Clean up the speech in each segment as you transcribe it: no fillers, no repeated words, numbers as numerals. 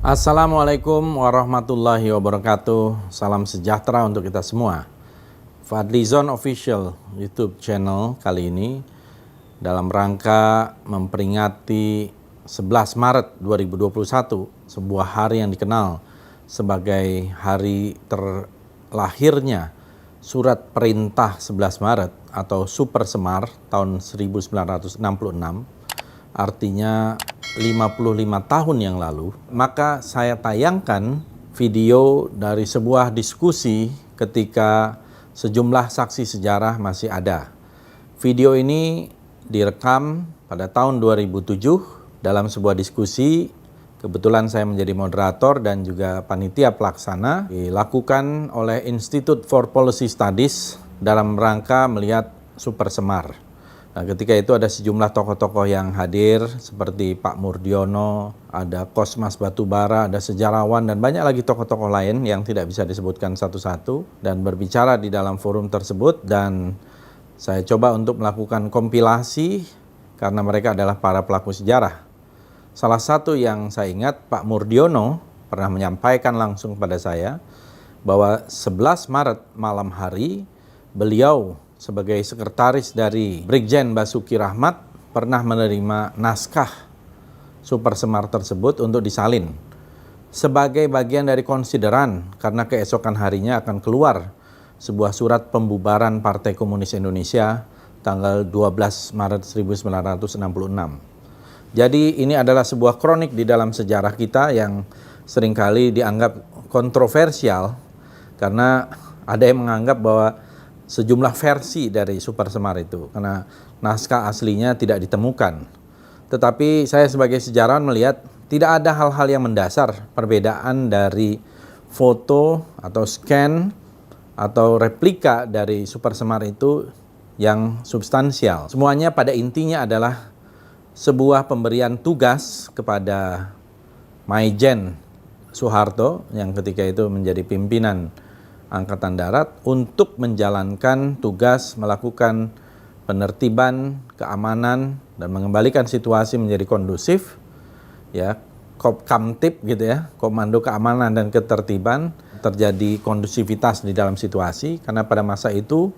Assalamualaikum warahmatullahi wabarakatuh. Salam sejahtera untuk kita semua. Fadlizon Official YouTube channel kali ini dalam rangka memperingati 11 Maret 2021, sebuah hari yang dikenal sebagai hari terlahirnya Surat Perintah 11 Maret atau Super Semar tahun 1966, artinya 55 tahun yang lalu, maka saya tayangkan video dari sebuah diskusi ketika sejumlah saksi sejarah masih ada. Video ini direkam pada tahun 2007 dalam sebuah diskusi. Kebetulan saya menjadi moderator dan juga panitia pelaksana, dilakukan oleh Institute for Policy Studies dalam rangka melihat Super Semar. Nah, ketika itu ada sejumlah tokoh-tokoh yang hadir seperti Pak Murdiono, ada Kosmas Batubara, ada sejarawan dan banyak lagi tokoh-tokoh lain yang tidak bisa disebutkan satu-satu dan berbicara di dalam forum tersebut, dan saya coba untuk melakukan kompilasi karena mereka adalah para pelaku sejarah. Salah satu yang saya ingat, Pak Murdiono pernah menyampaikan langsung pada saya bahwa 11 Maret malam hari beliau sebagai sekretaris dari Brigjen Basuki Rahmat pernah menerima naskah Super Semar tersebut untuk disalin sebagai bagian dari konsideran karena keesokan harinya akan keluar sebuah surat pembubaran Partai Komunis Indonesia tanggal 12 Maret 1966. Jadi ini adalah sebuah kronik di dalam sejarah kita yang seringkali dianggap kontroversial karena ada yang menganggap bahwa sejumlah versi dari Super Semar itu karena naskah aslinya tidak ditemukan. Tetapi saya sebagai sejarawan melihat tidak ada hal-hal yang mendasar perbedaan dari foto atau scan atau replika dari Super Semar itu yang substansial. Semuanya pada intinya adalah sebuah pemberian tugas kepada Maijen Soeharto yang ketika itu menjadi pimpinan Angkatan Darat untuk menjalankan tugas melakukan penertiban, keamanan dan mengembalikan situasi menjadi kondusif, ya, Kopkamtib gitu ya, Komando Keamanan dan Ketertiban, terjadi kondusivitas di dalam situasi karena pada masa itu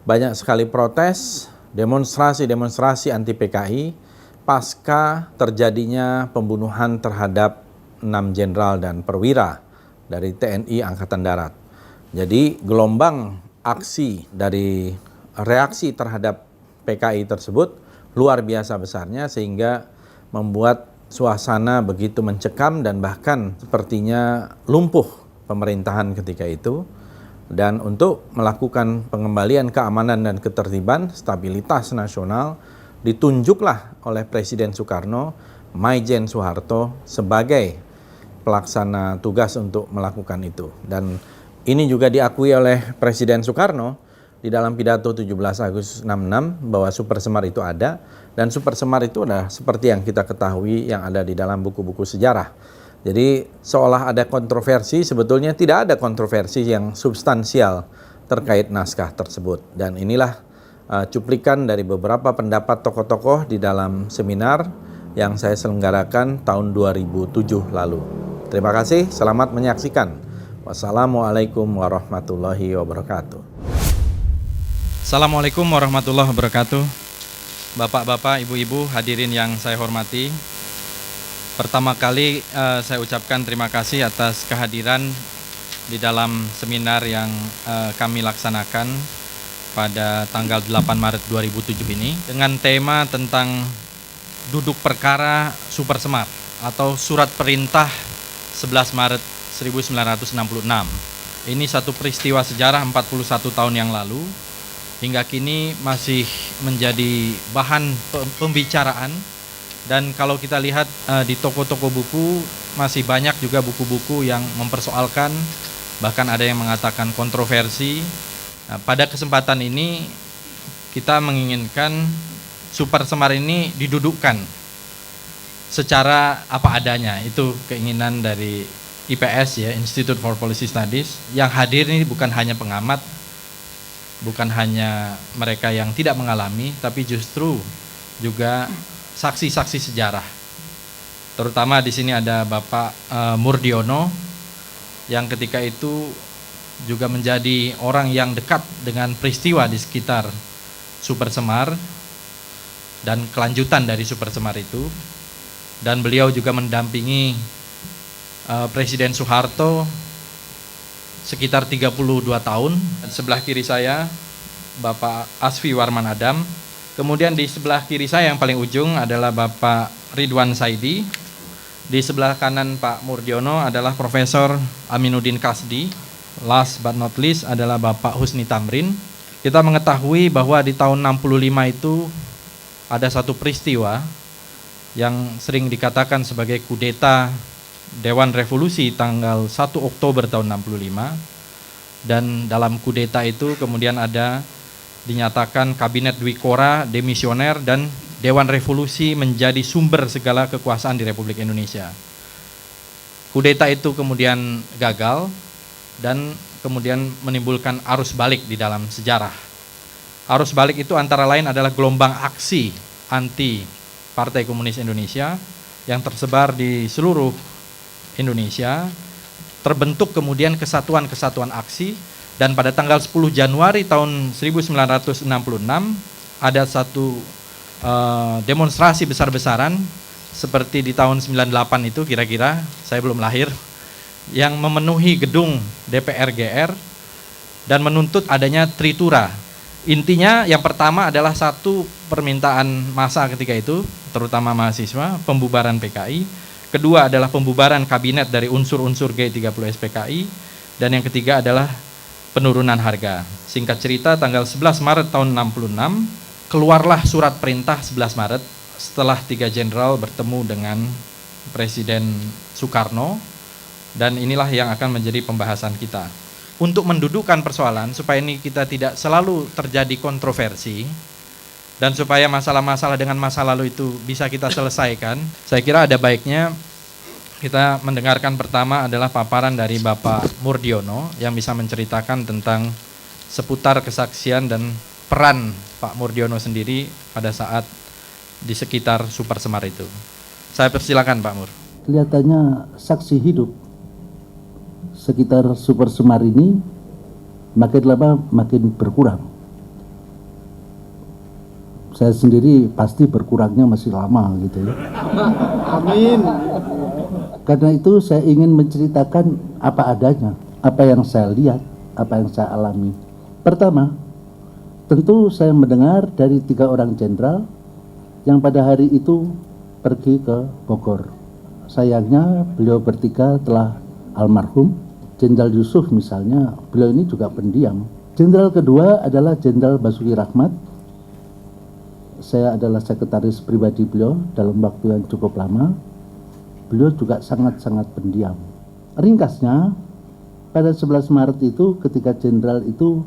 banyak sekali protes, demonstrasi anti PKI pasca terjadinya pembunuhan terhadap 6 jenderal dan perwira dari TNI Angkatan Darat. Jadi gelombang aksi dari reaksi terhadap PKI tersebut luar biasa besarnya sehingga membuat suasana begitu mencekam dan bahkan sepertinya lumpuh pemerintahan ketika itu. Dan untuk melakukan pengembalian keamanan dan ketertiban, stabilitas nasional, ditunjuklah oleh Presiden Soekarno Maijen Soeharto sebagai pelaksana tugas untuk melakukan itu. Dan ini juga diakui oleh Presiden Soekarno di dalam pidato 17 Agustus 66 bahwa Super Semar itu ada, dan Super Semar itu adalah seperti yang kita ketahui yang ada di dalam buku-buku sejarah. Jadi seolah ada kontroversi, sebetulnya tidak ada kontroversi yang substansial terkait naskah tersebut. Dan inilah cuplikan dari beberapa pendapat tokoh-tokoh di dalam seminar yang saya selenggarakan tahun 2007 lalu. Terima kasih, selamat menyaksikan. Wassalamualaikum warahmatullahi wabarakatuh. Assalamualaikum warahmatullahi wabarakatuh. Bapak-bapak, ibu-ibu, hadirin yang saya hormati. Pertama kali saya ucapkan terima kasih atas kehadiran di dalam seminar yang kami laksanakan pada tanggal 8 Maret 2007 ini dengan tema tentang duduk perkara Super Semar atau Surat Perintah 11 Maret 1966. Ini satu peristiwa sejarah 41 tahun yang lalu, hingga kini masih menjadi bahan pembicaraan. Dan kalau kita lihat di toko-toko buku, masih banyak juga buku-buku yang mempersoalkan, bahkan ada yang mengatakan kontroversi. Nah, pada kesempatan ini kita menginginkan Super Semar ini didudukkan secara apa adanya. Itu keinginan dari IPS ya, Institute for Policy Studies. Yang hadir ini bukan hanya pengamat, bukan hanya mereka yang tidak mengalami, tapi justru juga saksi-saksi sejarah. Terutama di sini ada Bapak Murdiono yang ketika itu juga menjadi orang yang dekat dengan peristiwa di sekitar Super Semar dan kelanjutan dari Super Semar itu. Dan beliau juga mendampingi Presiden Soeharto sekitar 32 tahun. Dan sebelah kiri saya Bapak Asfi Warman Adam. Kemudian di sebelah kiri saya yang paling ujung adalah Bapak Ridwan Saidi. Di sebelah kanan Pak Murdiono adalah Profesor Aminuddin Kasdi. Last but not least adalah Bapak Husni Tamrin. Kita mengetahui bahwa di tahun 65 itu ada satu peristiwa yang sering dikatakan sebagai kudeta Dewan Revolusi tanggal 1 Oktober tahun 65, dan dalam kudeta itu kemudian ada dinyatakan Kabinet Dwikora demisioner dan Dewan Revolusi menjadi sumber segala kekuasaan di Republik Indonesia. Kudeta itu kemudian gagal dan kemudian menimbulkan arus balik di dalam sejarah. Arus balik itu antara lain adalah gelombang aksi anti Partai Komunis Indonesia yang tersebar di seluruh Indonesia. Terbentuk kemudian kesatuan-kesatuan aksi, dan pada tanggal 10 Januari tahun 1966 ada satu demonstrasi besar-besaran seperti di tahun 98 itu kira-kira, saya belum lahir, yang memenuhi gedung DPR GR dan menuntut adanya tritura. Intinya yang pertama adalah satu permintaan massa ketika itu, terutama mahasiswa, pembubaran PKI. Kedua adalah pembubaran kabinet dari unsur-unsur G30 SPKI. Dan yang ketiga adalah penurunan harga. Singkat cerita, tanggal 11 Maret tahun 66, keluarlah surat perintah 11 Maret setelah 3 jenderal bertemu dengan Presiden Soekarno. Dan inilah yang akan menjadi pembahasan kita. Untuk mendudukkan persoalan, supaya ini kita tidak selalu terjadi kontroversi, dan supaya masalah-masalah dengan masa lalu itu bisa kita selesaikan, saya kira ada baiknya kita mendengarkan pertama adalah paparan dari Bapak Murdiono yang bisa menceritakan tentang seputar kesaksian dan peran Pak Murdiono sendiri pada saat di sekitar Super Semar itu. Saya persilakan Pak Mur. Kelihatannya saksi hidup sekitar Super Semar ini makin lama makin berkurang. Saya sendiri pasti berkurangnya masih lama gitu ya. Amin. Karena itu saya ingin menceritakan apa adanya, apa yang saya lihat, apa yang saya alami. Pertama, tentu saya mendengar dari 3 orang jenderal yang pada hari itu pergi ke Bogor. Sayangnya beliau bertiga telah almarhum. Jenderal Yusuf misalnya, beliau ini juga pendiam. Jenderal kedua adalah Jenderal Basuki Rahmat. Saya adalah sekretaris pribadi beliau dalam waktu yang cukup lama. Beliau juga sangat-sangat pendiam. Ringkasnya, pada 11 Maret itu ketika jenderal itu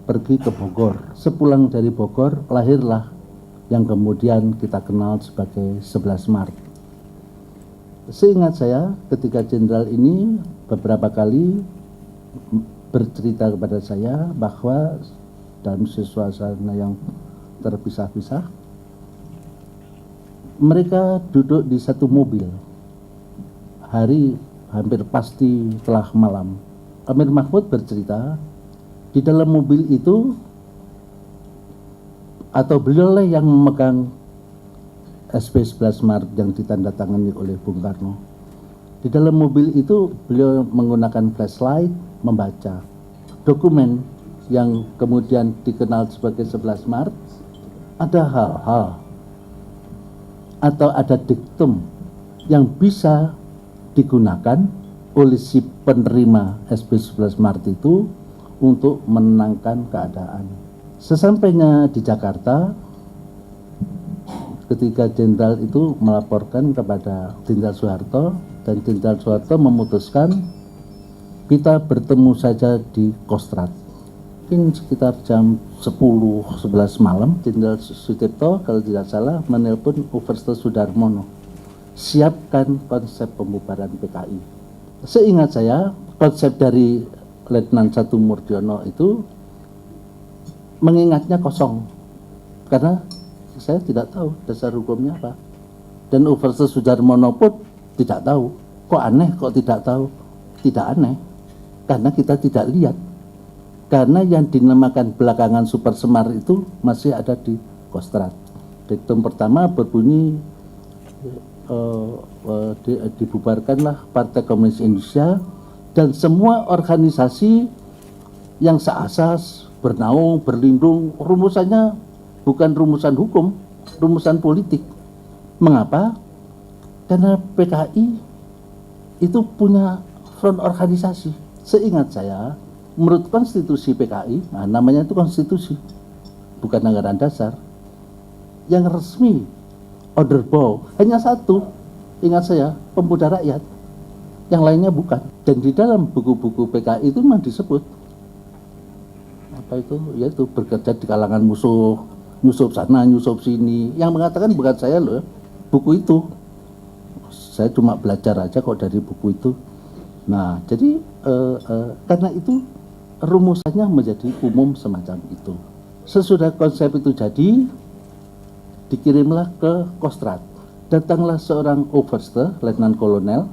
pergi ke Bogor. Sepulang dari Bogor, lahirlah yang kemudian kita kenal sebagai 11 Maret. Seingat saya, ketika jenderal ini beberapa kali bercerita kepada saya bahwa dalam suasana yang terpisah-pisah, mereka duduk di satu mobil. Hari hampir pasti telah malam. Amir Mahmud bercerita, di dalam mobil itu, atau beliau yang memegang SP 11 Maret yang ditandatangani oleh Bung Karno. Di dalam mobil itu beliau menggunakan flashlight membaca dokumen yang kemudian dikenal sebagai 11 Maret. Ada hal-hal atau ada diktum yang bisa digunakan oleh si penerima SP 11 Maret itu untuk menenangkan keadaan. Sesampainya di Jakarta, ketika jenderal itu melaporkan kepada Jenderal Soeharto, dan Jenderal Soeharto memutuskan kita bertemu saja di Kostrad. Mungkin sekitar jam 10-11 malam, Jenderal Sucipto kalau tidak salah menelpon Overste Sudarmono, siapkan konsep pembubaran PKI. Seingat saya, konsep dari Letnan 1 Murdiono itu mengingatnya kosong, karena saya tidak tahu dasar hukumnya apa. Dan Overste Sudarmono pun tidak tahu. Kok aneh kok tidak tahu? Tidak aneh, karena kita tidak lihat. Karena yang dinamakan belakangan Super Semar itu masih ada di Kostrad. Diktum pertama berbunyi dibubarkanlah Partai Komunis Indonesia dan semua organisasi yang seasas, bernaung, berlindung. Rumusannya bukan rumusan hukum, rumusan politik. Mengapa? Karena PKI itu punya front organisasi. Seingat saya, menurut konstitusi PKI, nah namanya itu konstitusi, bukan anggaran dasar, yang resmi order baru hanya satu, ingat saya, Pemuda Rakyat, yang lainnya bukan. Dan di dalam buku-buku PKI itu memang disebut apa itu, yaitu bekerja di kalangan musuh, nyusup sana, nyusup sini. Yang mengatakan bukan saya loh, buku itu. Saya cuma belajar aja kok dari buku itu. Nah, jadi karena itu rumusannya menjadi umum semacam itu. Sesudah konsep itu jadi, dikirimlah ke Kostrad. Datanglah seorang overste, letnan kolonel,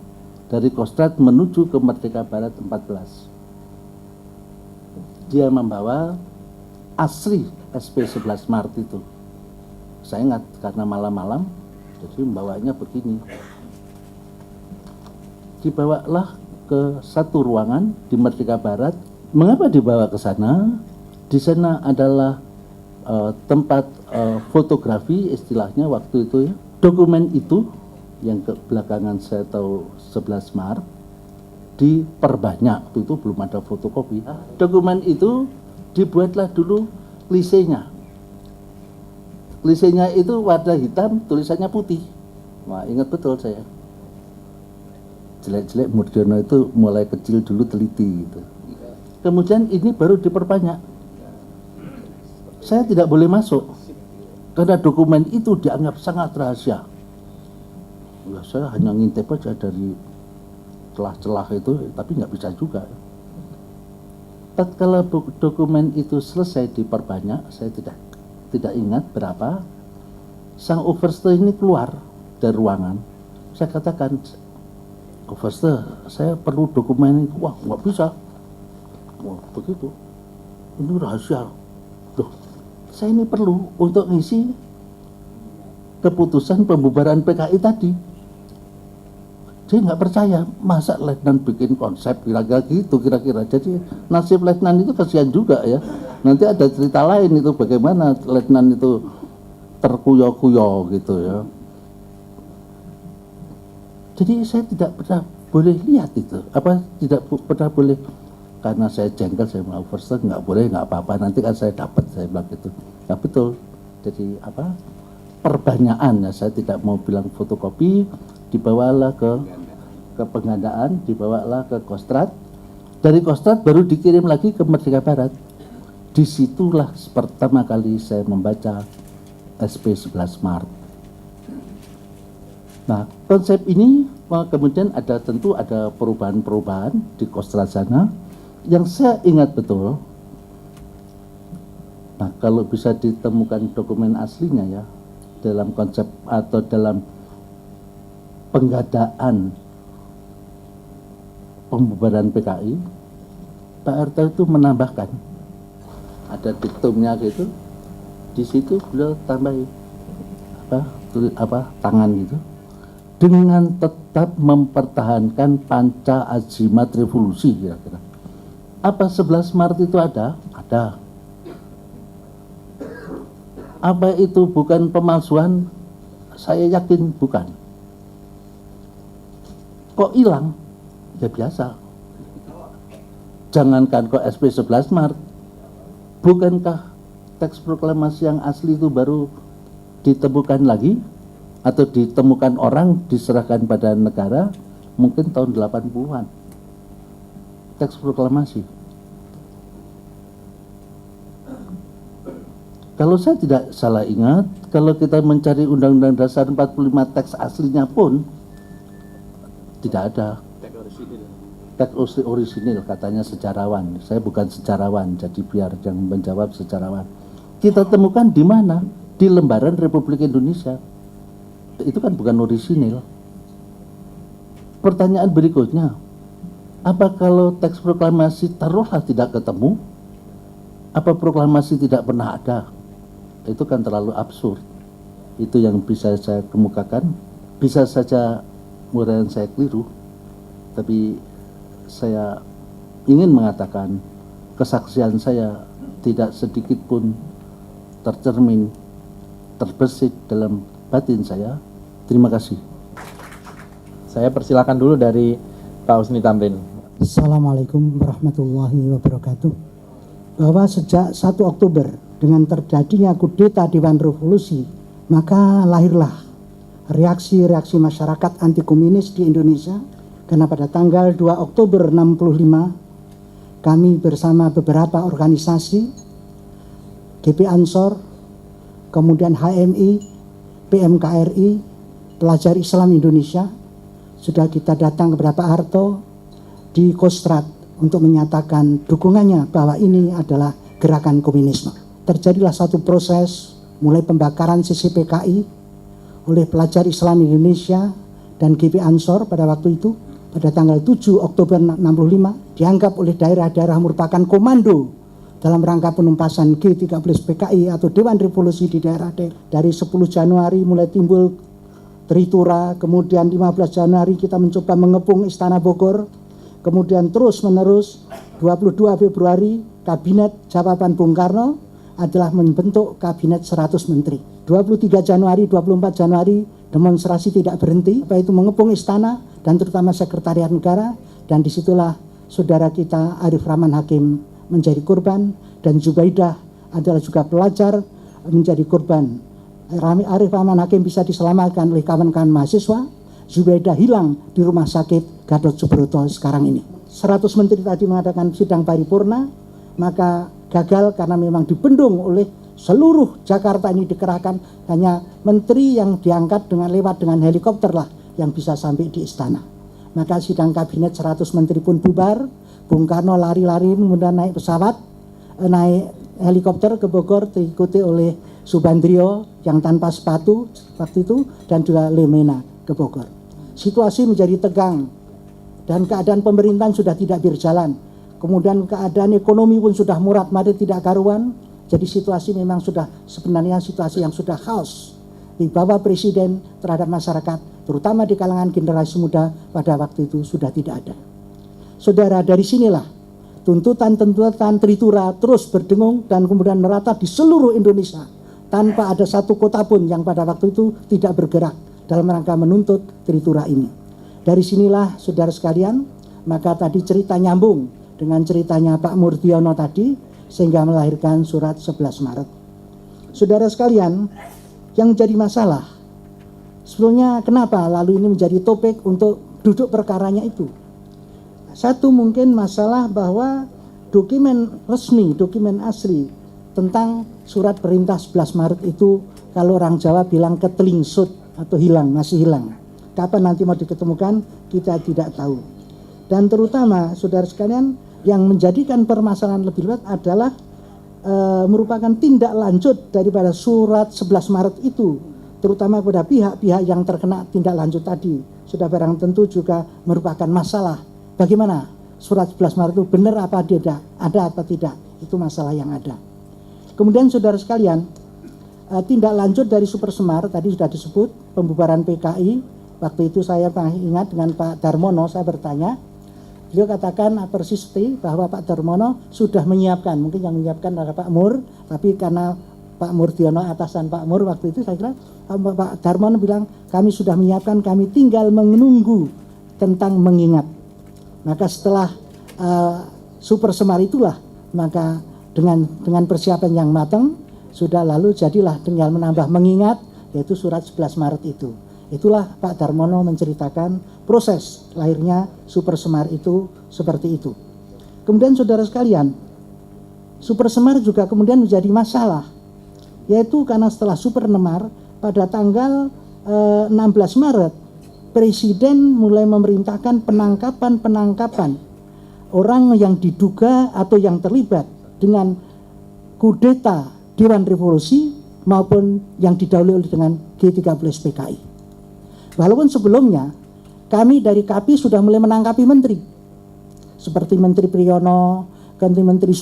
dari Kostrad menuju ke Merdeka Barat 14. Dia membawa asli SP11 Maret itu. Saya ingat karena malam-malam, jadi membawanya begini. Dibawalah ke satu ruangan di Merdeka Barat. Mengapa dibawa ke sana? Di sana adalah tempat fotografi istilahnya waktu itu ya. Dokumen itu yang belakangan saya tahu 11 Maret diperbanyak, itu belum ada fotokopi. Dokumen itu dibuatlah dulu klisenya. Klisenya itu warna hitam, tulisannya putih. Wah, ingat betul saya. Jelek-jelek Murdiono itu mulai kecil dulu teliti gitu. Kemudian ini baru diperbanyak. Saya tidak boleh masuk karena dokumen itu dianggap sangat rahasia. Ya, saya hanya ngintip aja dari celah-celah itu, tapi nggak bisa juga. Tatkala dokumen itu selesai diperbanyak, saya tidak ingat berapa. Sang overste ini keluar dari ruangan. Saya katakan, overste, saya perlu dokumen itu. Wah, nggak bisa. Wah, begitu. Ini rahasia. Loh, saya ini perlu untuk ngisi keputusan pembubaran PKI tadi. Dia nggak percaya, masa letnan bikin konsep kira-kira gitu kira-kira. Jadi nasib letnan itu kasihan juga ya. Nanti ada cerita lain itu bagaimana letnan itu terkuyo-kuyo gitu ya. Jadi saya tidak pernah boleh lihat itu, tidak pernah boleh, karena saya jengkel, saya mau overste, nggak boleh, nggak apa-apa, nanti kan saya dapat, saya bilang gitu. Ya betul, jadi perbanyaan ya, saya tidak mau bilang fotokopi, dibawalah ke penggandaan, dibawalah ke Kostrad, dari Kostrad baru dikirim lagi ke Merdeka Barat. Disitulah pertama kali saya membaca SP11 Maret. Nah, konsep ini kemudian tentu ada perubahan-perubahan di Kostrad sana yang saya ingat betul. Nah, kalau bisa ditemukan dokumen aslinya ya, dalam konsep atau dalam penggadaan pembubaran PKI, Pak RT itu menambahkan, ada diktumnya gitu, di situ beliau tambahin tangan gitu, dengan tetap mempertahankan panca azimat revolusi kira-kira. Apa 11 Maret itu ada? Ada. Apa itu bukan pemalsuan? Saya yakin bukan. Kok hilang? Ya biasa. Jangankan kok SP 11 Maret, bukankah teks proklamasi yang asli itu baru ditemukan lagi? Atau ditemukan orang, diserahkan pada negara, mungkin tahun 80-an. Teks proklamasi. Kalau saya tidak salah ingat, kalau kita mencari Undang-Undang Dasar 45 teks aslinya pun, tidak ada. Teks orisinil katanya sejarawan. Saya bukan sejarawan, jadi biar yang menjawab sejarawan. Kita temukan di mana? Di lembaran Republik Indonesia. Itu kan bukan orisinil. pertanyaan berikutnya, apa kalau teks proklamasi taruhlah tidak ketemu? Apa proklamasi tidak pernah ada? Itu kan terlalu absurd. Itu yang bisa saya kemukakan. Bisa saja uraian saya keliru, tapi saya ingin mengatakan kesaksian saya tidak sedikit pun tercermin, terbesit dalam batin saya. Terima kasih. Saya persilakan dulu dari Pak Husni Tamrin. Assalamualaikum warahmatullahi wabarakatuh. Bahwa sejak 1 Oktober dengan terjadinya kudeta Dewan Revolusi, maka lahirlah reaksi-reaksi masyarakat anti komunis di Indonesia. Karena pada tanggal 2 Oktober 65 kami bersama beberapa organisasi, GP Ansor, kemudian HMI, PMKRI, Pelajar Islam Indonesia, sudah kita datang kepada Pak Harto di Kostrad untuk menyatakan dukungannya bahwa ini adalah gerakan komunisme. Terjadilah satu proses mulai pembakaran CCPKI oleh Pelajar Islam Indonesia dan GP Ansor pada waktu itu. Pada tanggal 7 Oktober 65 dianggap oleh daerah-daerah merupakan komando dalam rangka penumpasan G13 PKI atau Dewan Revolusi di daerah-daerah. Dari 10 Januari mulai timbul Tritura, kemudian 15 Januari kita mencoba mengepung Istana Bogor, kemudian terus menerus 22 Februari Kabinet Jawaban Bung Karno adalah membentuk Kabinet 100 Menteri. 23 Januari, 24 Januari demonstrasi tidak berhenti, yaitu mengepung istana dan terutama Sekretariat Negara, dan disitulah saudara kita Arif Rahman Hakim menjadi korban dan Zubaidah adalah juga pelajar menjadi korban. Arif Rahman Hakim bisa diselamatkan oleh kawan-kawan mahasiswa, Zubaidah hilang di rumah sakit Gatot Subroto sekarang ini. 100 menteri tadi mengadakan sidang paripurna, maka gagal karena memang dibendung oleh seluruh Jakarta ini dikerahkan, hanya menteri yang diangkat lewat dengan helikopter lah yang bisa sampai di istana. Maka sidang kabinet 100 menteri pun bubar, Bung Karno lari-lari kemudian naik pesawat, naik helikopter ke Bogor diikuti oleh Subandrio yang tanpa sepatu waktu itu dan juga Lemena ke Bogor. Situasi menjadi tegang dan keadaan pemerintahan sudah tidak berjalan. Kemudian keadaan ekonomi pun sudah murat-marit tidak karuan. Jadi situasi memang sudah sebenarnya situasi yang sudah chaos. Wibawa presiden terhadap masyarakat, terutama di kalangan generasi muda pada waktu itu sudah tidak ada. Saudara, dari sinilah tuntutan-tuntutan Tritura terus berdengung dan kemudian merata di seluruh Indonesia tanpa ada satu kota pun yang pada waktu itu tidak bergerak dalam rangka menuntut Tritura ini. Dari sinilah saudara sekalian, maka tadi cerita nyambung dengan ceritanya Pak Murdiono tadi sehingga melahirkan surat 11 Maret. Saudara sekalian, yang jadi masalah sebetulnya kenapa lalu ini menjadi topik untuk duduk perkaranya itu. Satu mungkin masalah bahwa dokumen resmi, dokumen asli tentang surat perintah 11 Maret itu kalau orang Jawa bilang ketelingsut atau hilang, masih hilang. Kapan nanti mau diketemukan kita tidak tahu. Dan terutama saudara sekalian yang menjadikan permasalahan lebih berat adalah merupakan tindak lanjut daripada surat 11 Maret itu, terutama kepada pihak-pihak yang terkena tindak lanjut tadi. Sudah barang tentu juga merupakan masalah. Bagaimana surat 11 Maret itu benar apa tidak, ada apa tidak, itu masalah yang ada. Kemudian saudara sekalian, tindak lanjut dari Super Semar tadi sudah disebut pembubaran PKI. Waktu itu saya ingat dengan Pak Darmono, saya bertanya, beliau katakan persis bahwa Pak Darmono sudah menyiapkan, mungkin yang menyiapkan adalah Pak Mur, tapi karena Pak Murdiono atasan Pak Mur waktu itu, saya kira Pak Darmono bilang kami sudah menyiapkan, kami tinggal menunggu tentang mengingat. Maka setelah Super Semar itulah, maka dengan persiapan yang matang sudah lalu jadilah tinggal menambah mengingat, yaitu surat 11 Maret itu. Itulah Pak Darmono menceritakan proses lahirnya Super Semar itu seperti itu. Kemudian saudara sekalian, Super Semar juga kemudian menjadi masalah, yaitu karena setelah Super Semar pada tanggal 16 Maret Presiden mulai memerintahkan penangkapan orang yang diduga atau yang terlibat dengan kudeta Dewan Revolusi maupun yang didahului dengan G13 PKI. Walaupun sebelumnya kami dari KAPI sudah mulai menangkapi menteri. Seperti Menteri Priyono, Menteri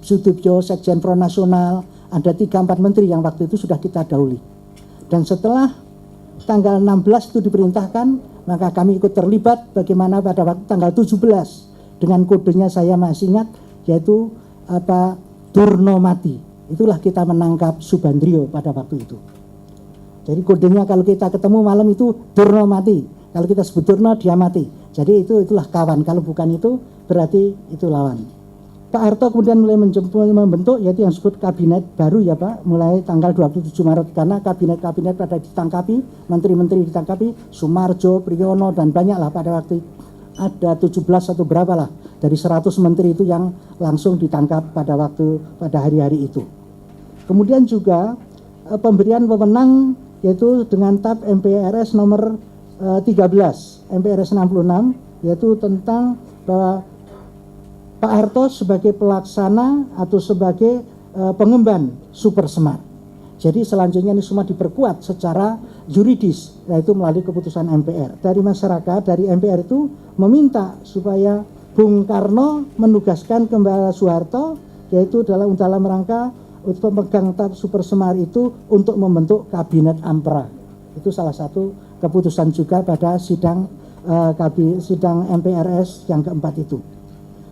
Sudibyo, Sekjen Front Nasional, ada 3-4 menteri yang waktu itu sudah kita dahului. Dan setelah tanggal 16 itu diperintahkan, maka kami ikut terlibat bagaimana pada waktu tanggal 17 dengan kodenya saya masih ingat, yaitu Durno Mati. Itulah kita menangkap Subandrio pada waktu itu. Jadi kodenya kalau kita ketemu malam itu Durno Mati. Kalau kita sebut Durno, dia mati. Jadi itulah kawan. Kalau bukan itu berarti itu lawan. Pak Harto kemudian mulai membentuk yaitu yang disebut kabinet baru ya Pak, mulai tanggal 27 Maret karena kabinet-kabinet pada ditangkapi, menteri-menteri ditangkapi, Sumarjo, Priyono dan banyak lah pada waktu itu. Ada 17 atau berapa lah dari 100 menteri itu yang langsung ditangkap pada hari-hari itu. Kemudian juga pemberian wewenang yaitu dengan TAP MPRS nomor 13 MPRS 66 yaitu tentang bahwa Pak Harto sebagai pelaksana atau sebagai pengemban super smart. Jadi selanjutnya ini semua diperkuat secara yuridis yaitu melalui keputusan MPR. Dari masyarakat, dari MPR itu meminta supaya Bung Karno menugaskan kembali Soeharto yaitu dalam rangka untuk pemegang TAP super smart itu untuk membentuk kabinet Ampera. Itu salah satu keputusan juga pada sidang MPRS yang keempat itu.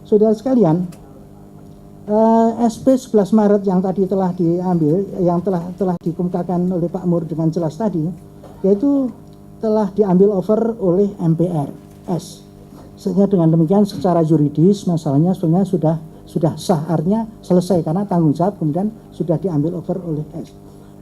Saudara sekalian, SP 11 Maret yang tadi telah diambil, yang telah dikemukakan oleh Pak Mur dengan jelas tadi, yaitu telah diambil over oleh MPRS. Sehingga dengan demikian secara yuridis masalahnya sebenarnya sudah sah, artinya selesai karena tanggung jawab kemudian sudah diambil over oleh S.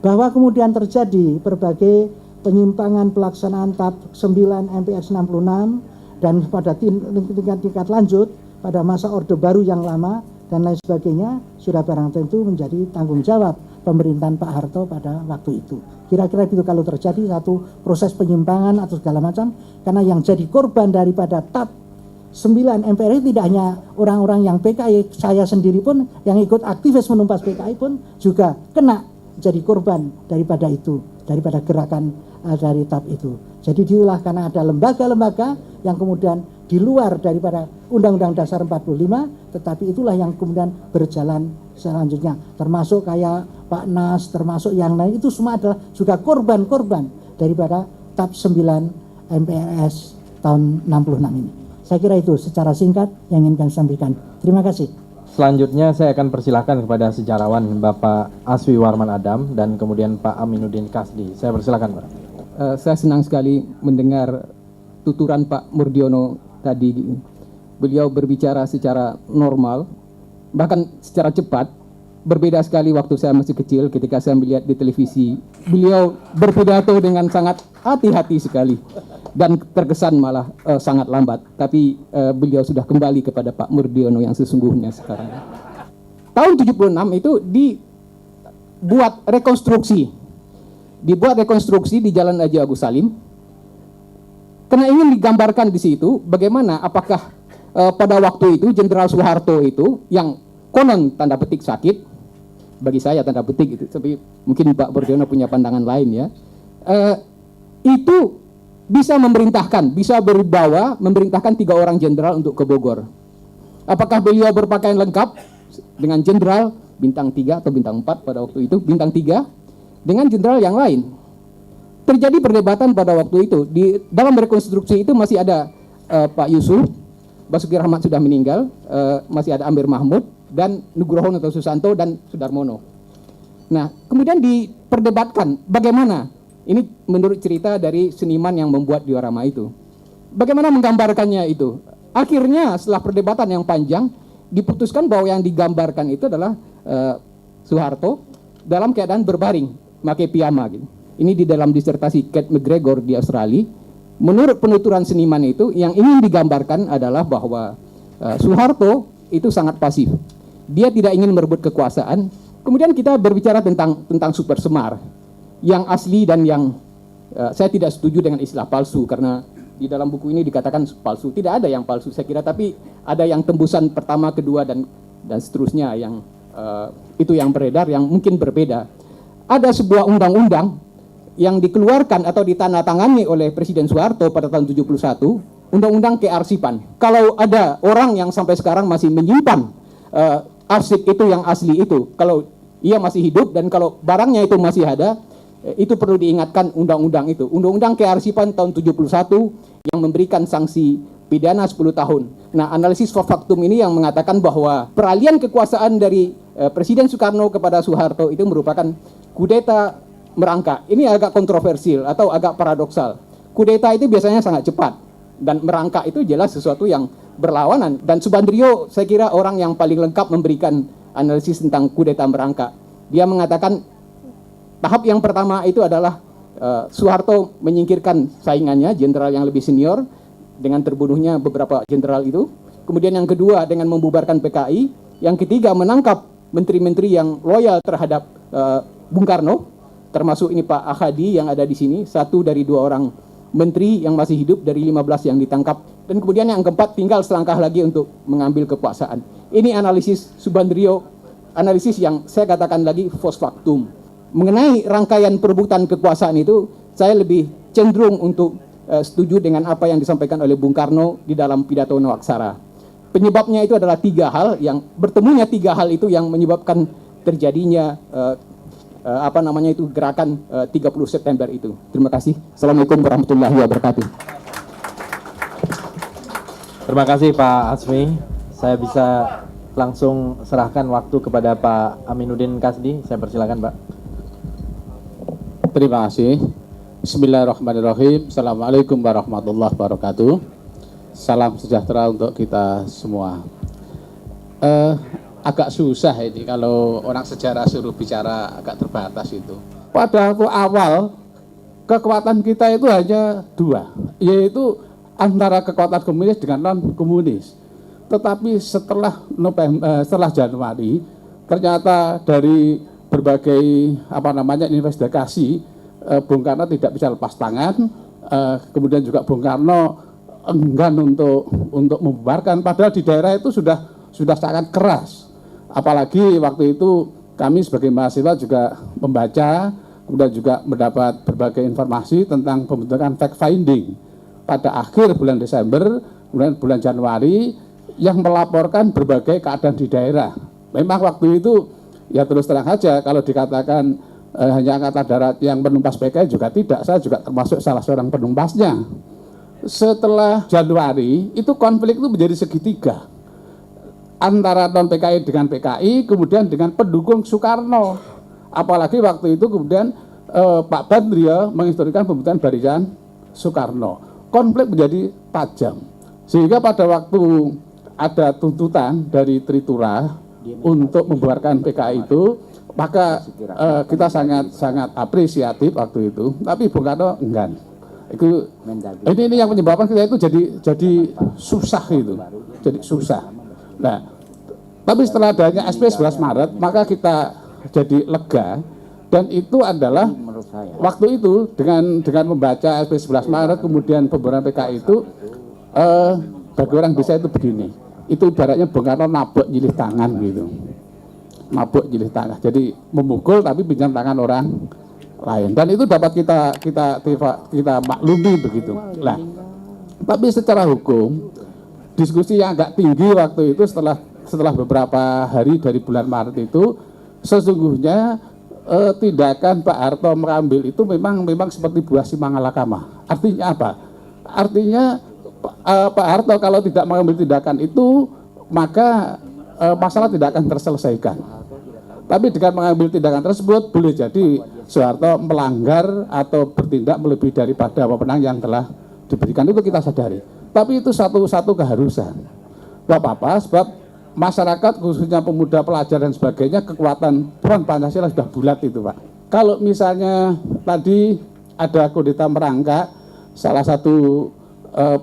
Bahwa kemudian terjadi berbagai penyimpangan pelaksanaan TAP 9 MPRS 66 dan pada tingkat lanjut pada masa Orde Baru yang lama dan lain sebagainya sudah barang tentu menjadi tanggung jawab pemerintahan Pak Harto pada waktu itu. Kira-kira gitu kalau terjadi satu proses penyimpangan atau segala macam, karena yang jadi korban daripada TAP 9 MPR tidak hanya orang-orang yang PKI, saya sendiri pun yang ikut aktivis menumpas PKI pun juga kena jadi korban daripada itu, daripada gerakan dari TAP itu. Jadi diulah karena ada lembaga-lembaga yang kemudian di luar daripada Undang-Undang Dasar 45, tetapi itulah yang kemudian berjalan selanjutnya. Termasuk kayak Pak Nas, termasuk yang lain, itu semua adalah juga korban-korban daripada TAP 9 MPRS tahun 66 ini. Saya kira itu secara singkat yang ingin kami sampaikan. Terima kasih. Selanjutnya saya akan persilahkan kepada sejarawan Bapak Aswi Warman Adam dan kemudian Pak Aminuddin Kasdi. Saya persilakan Pak. Saya senang sekali mendengar tuturan Pak Murdiono tadi. Beliau berbicara secara normal, bahkan secara cepat. Berbeda sekali waktu saya masih kecil ketika saya melihat di televisi. Beliau berpidato dengan sangat hati-hati sekali dan terkesan malah sangat lambat. Tapi beliau sudah kembali kepada Pak Murdiono yang sesungguhnya sekarang. Tahun 76 itu dibuat rekonstruksi. Dibuat rekonstruksi di Jalan Haji Agus Salim. Karena ingin digambarkan di situ bagaimana apakah pada waktu itu Jenderal Soeharto itu yang konon tanda petik sakit, bagi saya tanda petik itu, tapi mungkin Pak Murdiono punya pandangan lain ya, itu bisa memerintahkan 3 orang jenderal untuk ke Bogor. Apakah beliau berpakaian lengkap dengan jenderal bintang 3 atau bintang 4 pada waktu itu, bintang 3 dengan jenderal yang lain? Terjadi perdebatan pada waktu itu. Di dalam rekonstruksi itu masih ada Pak Yusuf, Basuki Rahmat sudah meninggal, masih ada Amir Mahmud dan Nugroho atau Susanto dan Sudarmono. Nah, kemudian diperdebatkan bagaimana, ini menurut cerita dari seniman yang membuat diorama itu, bagaimana menggambarkannya itu. Akhirnya setelah perdebatan yang panjang, diputuskan bahwa yang digambarkan itu adalah Soeharto dalam keadaan berbaring, pakai piyama gitu. Ini di dalam disertasi Kate McGregor di Australia. Menurut penuturan seniman itu, yang ingin digambarkan adalah bahwa Soeharto itu sangat pasif. Dia tidak ingin merebut kekuasaan. Kemudian kita berbicara tentang super semar yang asli dan yang saya tidak setuju dengan istilah palsu, karena di dalam buku ini dikatakan palsu. Tidak ada yang palsu saya kira, tapi ada yang tembusan pertama, kedua dan seterusnya yang itu yang beredar yang mungkin berbeda. Ada sebuah undang-undang yang dikeluarkan atau ditandatangani oleh Presiden Soeharto pada tahun 71, Undang-Undang Kearsipan. Kalau ada orang yang sampai sekarang masih menyimpan arsip itu yang asli itu, kalau ia masih hidup dan kalau barangnya itu masih ada, itu perlu diingatkan undang-undang itu. Undang-Undang Kearsipan tahun 71 yang memberikan sanksi pidana 10 tahun. Nah, analisis post factum ini yang mengatakan bahwa peralihan kekuasaan dari Presiden Soekarno kepada Soeharto itu merupakan kudeta merangkak. Ini agak kontroversial atau agak paradoksal. Kudeta itu biasanya sangat cepat dan merangkak itu jelas sesuatu yang berlawanan. Dan Subandrio saya kira orang yang paling lengkap memberikan analisis tentang kudeta merangkak. Dia mengatakan tahap yang pertama itu adalah Soeharto menyingkirkan saingannya, jenderal yang lebih senior, dengan terbunuhnya beberapa jenderal itu. Kemudian yang kedua dengan membubarkan PKI. Yang ketiga menangkap menteri-menteri yang loyal terhadap Bung Karno, termasuk ini Pak Ahadi yang ada di sini, satu dari 2 orang menteri yang masih hidup dari 15 yang ditangkap. Dan kemudian yang keempat tinggal selangkah lagi untuk mengambil kekuasaan. Ini analisis Subandrio, analisis yang saya katakan lagi post factum. Mengenai rangkaian perebutan kekuasaan itu, saya lebih cenderung untuk setuju dengan apa yang disampaikan oleh Bung Karno di dalam pidato Nawaksara. Penyebabnya itu adalah 3 hal, yang bertemunya 3 hal itu yang menyebabkan terjadinya gerakan 30 September itu. Terima kasih. Assalamualaikum warahmatullahi wabarakatuh. Terima kasih Pak Azmi. Saya bisa langsung serahkan waktu kepada Pak Aminuddin Kasdi. Saya persilakan Pak. Terima kasih. Bismillahirrahmanirrahim. Assalamualaikum warahmatullahi wabarakatuh. Salam sejahtera untuk kita semua. Agak susah ini kalau orang sejarah suruh bicara agak terbatas itu. Pada waktu awal kekuatan kita itu hanya 2, yaitu antara kekuatan komunis dengan non komunis. Tetapi setelah Januari ternyata dari berbagai investigasi Bung Karno tidak bisa lepas tangan, kemudian juga Bung Karno enggan untuk membubarkan, padahal di daerah itu sudah sangat keras. Apalagi waktu itu kami sebagai mahasiswa juga membaca, kemudian juga mendapat berbagai informasi tentang pembentukan fact finding pada akhir bulan Desember, kemudian bulan Januari, yang melaporkan berbagai keadaan di daerah. Memang waktu itu ya terus terang saja kalau dikatakan hanya Angkatan Darat yang menumpas PKI juga tidak, saya juga termasuk salah seorang penumpasnya. Setelah Januari itu konflik itu menjadi segitiga antara non PKI dengan PKI, kemudian dengan pendukung Soekarno. Apalagi waktu itu kemudian Pak Badrio mengistorikan pembentukan Barisan Soekarno. Konflik menjadi tajam, sehingga pada waktu ada tuntutan dari Tritura untuk membubarkan PKI itu, maka kita sangat apresiatif waktu itu. Tapi Bung Karno enggan. Ini yang menyebabkan kita itu jadi susah itu, jadi susah. Nah, tapi setelah adanya SP 11 Maret, maka kita jadi lega. Dan itu adalah waktu itu dengan membaca SP 11 Maret kemudian pembubaran PKI itu, bagi orang bisa itu begini. Itu ibaratnya Bung Karno nabok nyilih tangan gitu. Mabuk nyilih tangan. Jadi memukul tapi pinjam tangan orang lain. Dan itu dapat kita maklumi begitu. Nah, tapi secara hukum diskusi yang agak tinggi waktu itu setelah beberapa hari dari bulan Maret itu, sesungguhnya tindakan Pak Harto mengambil itu memang seperti buah simangalakama. Artinya apa? Artinya Pak Harto kalau tidak mengambil tindakan itu, maka masalah tidak akan terselesaikan. Tapi dengan mengambil tindakan tersebut boleh jadi Soeharto melanggar atau bertindak melebihi daripada wewenang yang telah diberikan, itu kita sadari. Tapi itu satu keharusan. Gak apa-apa, sebab masyarakat khususnya pemuda, pelajar dan sebagainya, kekuatan front Pancasila sudah bulat itu Pak. Kalau misalnya tadi ada kudeta merangkak, salah satu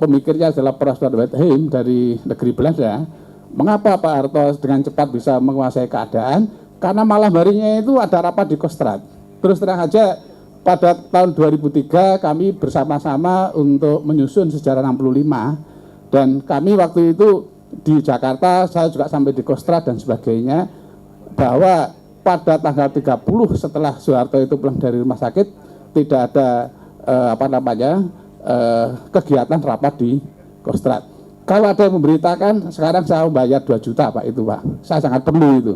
pemikirnya adalah Prof. Wertheim dari negeri Belanda. Mengapa Pak Harto dengan cepat bisa menguasai keadaan? Karena malam harinya itu ada rapat di Kostrad. Terus terang aja, pada tahun 2003 kami bersama-sama untuk menyusun sejarah 65. Dan kami waktu itu di Jakarta, saya juga sampai di Kostrad dan sebagainya, bahwa pada tanggal 30 setelah Soeharto itu pulang dari rumah sakit, tidak ada kegiatan rapat di Kostrad. Kalau ada yang memberitakan, sekarang saya membayar 2 juta Pak itu Pak. Saya sangat perlu itu.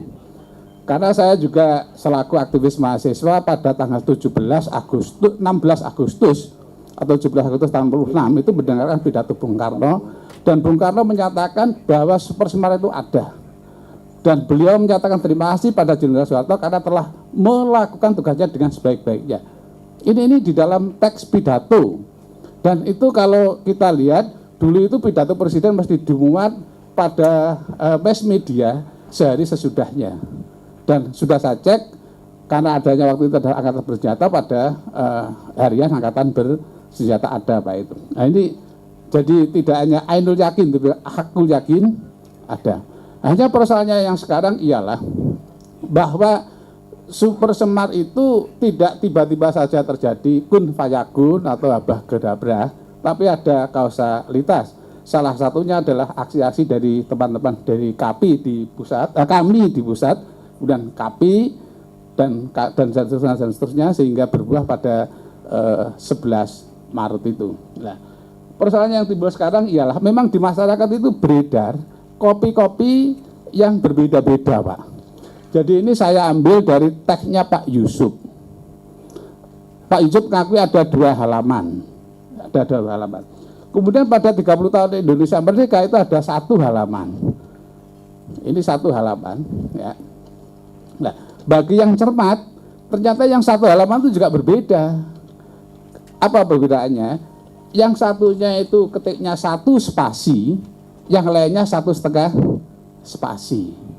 Karena saya juga selaku aktivis mahasiswa pada tanggal 16 Agustus atau 17 Agustus tahun 1946 itu mendengarkan pidato Bung Karno, dan Bung Karno menyatakan bahwa Super Semar itu ada. Dan beliau menyatakan terima kasih pada Jenderal Soeharto karena telah melakukan tugasnya dengan sebaik-baiknya. Ini di dalam teks pidato. Dan itu kalau kita lihat, dulu itu pidato presiden mesti dimuat pada mass media sehari sesudahnya. Dan sudah saya cek, karena adanya waktu itu adalah angkatan bersenjata, pada harian angkatan bersenjata ada Pak itu. Nah ini jadi tidak hanya ainul yakin, tapi hakul yakin ada. Hanya persoalannya yang sekarang ialah bahwa Super Semar itu tidak tiba-tiba saja terjadi kun fayakun atau abah gedabra, tapi ada kausalitas. Salah satunya adalah aksi-aksi dari teman-teman dari KAPI di pusat, kami di pusat, kemudian KAPI dan seterusnya sehingga berbuah pada 11 Maret itu. Nah, persoalannya yang timbul sekarang ialah memang di masyarakat itu beredar kopi-kopi yang berbeda-beda Pak. Jadi ini saya ambil dari teksnya Pak Yusuf. Pak Yusuf mengakui ada 2 halaman. Ada 2 halaman. Kemudian pada 30 tahun Indonesia Merdeka itu ada 1 halaman. Ini 1 halaman ya. Nah, bagi yang cermat, ternyata yang 1 halaman itu juga berbeda. Apa perbedaannya? Yang satunya itu ketiknya 1 spasi, yang lainnya 1,5 spasi.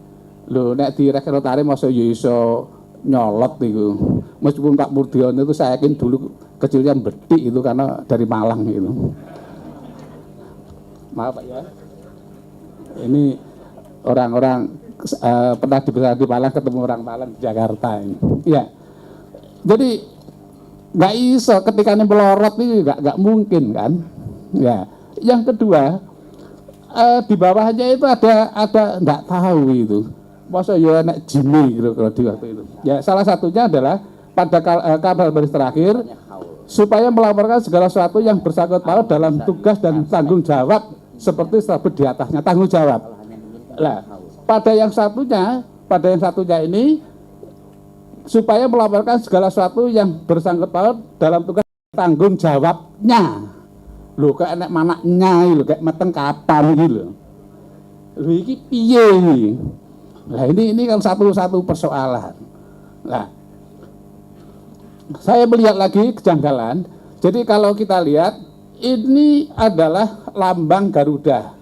Loh, nek di sekretari masa ya iso nyolot itu. Meskipun Pak Murdiono itu saya yakin dulu kecilnya bedik itu karena dari Malang itu. Maaf Pak ya. Ini orang-orang pernah di Malang ketemu orang Malang di Jakarta ini. Ya. Jadi nggak iso ketika ini melorot ini nggak mungkin kan. Ya. Yang kedua di bawahnya itu ada nggak tahu itu. Masa ya nek Jimmy gitu kalau di waktu itu. Ya salah satunya adalah pada kabar baris terakhir supaya melaporkan segala sesuatu yang bersangkut paut dalam tugas dan tanggung jawab seperti disebut di atasnya tanggung jawab. Nah, pada yang satunya ini supaya melaporkan segala sesuatu yang bersangkut paut dalam tugas tanggung jawabnya. Lho kayak enek manaknya lho kayak meteng kapan iki lho. Lho iki piye iki? Nah, ini kan satu persoalan. Nah, saya melihat lagi kejanggalan. Jadi kalau kita lihat ini adalah lambang Garuda.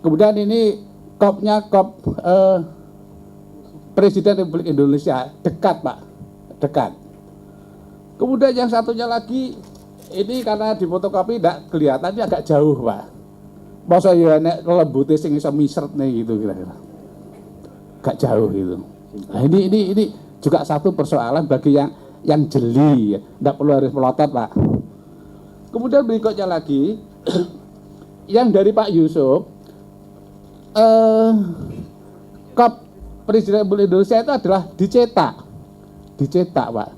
Kemudian ini kopnya kop Presiden Republik Indonesia, dekat Pak, dekat. Kemudian yang satunya lagi ini karena di fotokopi tidak kelihatan, ini agak jauh Pak. Masa ya nek lembute sing iso misret nih gitu kira-kira. Agak jauh gitu. Nah ini juga satu persoalan bagi yang jeli, ya. Tidak perlu harus melotot Pak. Kemudian berikutnya lagi yang dari Pak Yusuf, kop Presiden Republik Indonesia itu adalah dicetak Pak.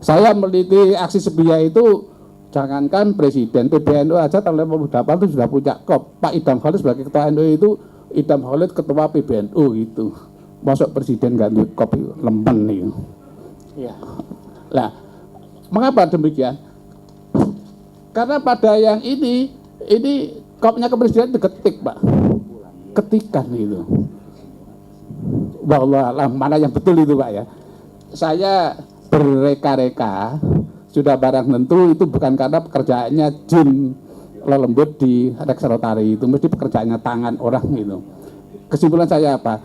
Saya meneliti aksi Serbia itu, jangankan Presiden, PBNU aja tahun 1958 itu sudah punya kop. Pak Idam Khalid sebagai ketua NU itu, Idam Khalid ketua PBNU gitu. Masuk Presiden nggak duit kop itu, lempen nih. Ya. Nah, mengapa demikian? Karena pada yang ini kopnya kepresiden diketik Pak, ketikan itu. Wallahualam mana yang betul itu Pak ya. Saya berreka-reka sudah barang tentu itu bukan karena pekerjaannya jin lelembut di Rekserotari itu, mesti pekerjaannya tangan orang itu. Kesimpulan saya apa?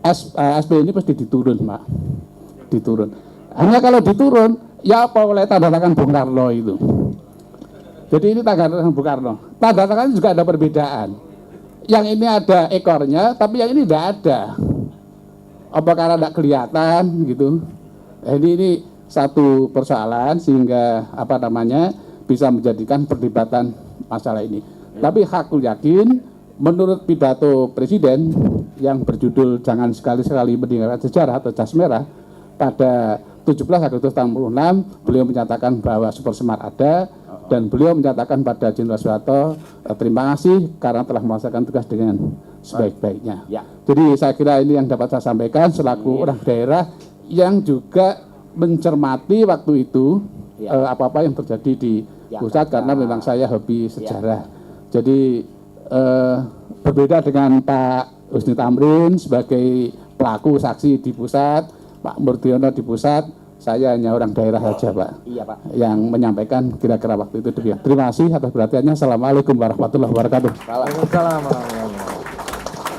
SP ini pasti diturun Pak, diturun. Hanya kalau diturun, ya apa oleh tanda tangan Bung Karno itu. Jadi ini tanda tangan Bung Karno. Tanda tangan juga ada perbedaan. Yang ini ada ekornya, tapi yang ini tidak ada. Apa karena tidak kelihatan gitu. Jadi ini satu persoalan sehingga bisa menjadikan perdebatan masalah ini. Tapi hakul yakin, menurut pidato Presiden yang berjudul jangan sekali-sekali meninggalkan sejarah atau jas merah pada 17 Agustus tahun 66 beliau menyatakan bahwa Super Semar ada, dan beliau menyatakan pada Jenderal Soeharto, terima kasih karena telah melaksanakan tugas dengan sebaik-baiknya. Ya. Jadi saya kira ini yang dapat saya sampaikan selaku orang daerah yang juga mencermati waktu itu apa-apa yang terjadi di pusat, karena memang saya hobi sejarah. Jadi berbeda dengan Pak Husni Tamrin sebagai pelaku saksi di pusat, Pak Murdiono di pusat, saya hanya orang daerah saja, Pak. Iya, Pak. Yang menyampaikan kira-kira waktu itu demikian. Terima kasih atas perhatiannya. Assalamualaikum warahmatullahi wabarakatuh. Waalaikumsalam.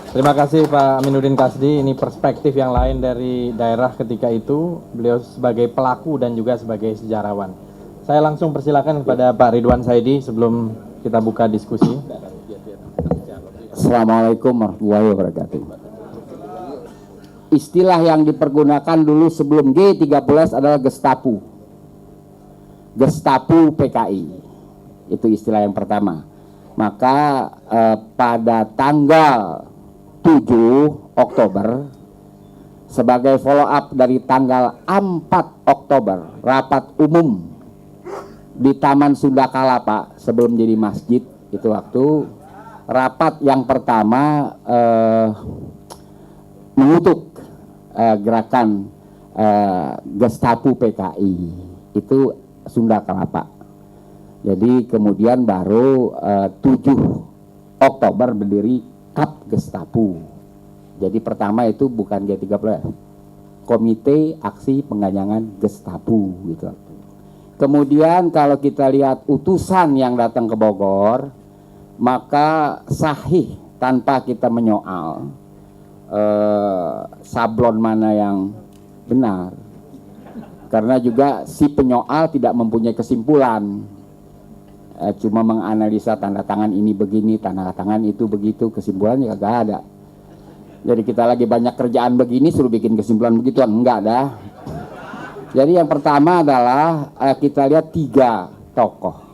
Terima kasih Pak Aminuddin Kasdi. Ini perspektif yang lain dari daerah ketika itu. Beliau sebagai pelaku dan juga sebagai sejarawan. Saya langsung persilakan kepada Pak Ridwan Saidi sebelum kita buka diskusi. Assalamualaikum warahmatullahi wabarakatuh. Istilah yang dipergunakan dulu sebelum G13 adalah Gestapu. Gestapu PKI. Itu istilah yang pertama. Maka pada tanggal 7 Oktober sebagai follow up dari tanggal 4 Oktober rapat umum di Taman Sunda Kalapa sebelum jadi masjid, itu waktu rapat yang pertama mengutuk gerakan Gestapu PKI itu Sunda Kelapa. Jadi kemudian baru 7 Oktober berdiri Kap Gestapu. Jadi pertama itu bukan G13, Komite Aksi Penggajangan Gestapu gitu. Kemudian kalau kita lihat utusan yang datang ke Bogor, maka sahih tanpa kita menyoal sablon mana yang benar, karena juga si penyoal tidak mempunyai kesimpulan, cuma menganalisa tanda tangan ini begini, tanda tangan itu begitu, kesimpulannya gak ada. Jadi kita lagi banyak kerjaan begini suruh bikin kesimpulan begituan, enggak ada. Jadi yang pertama adalah kita lihat 3 tokoh.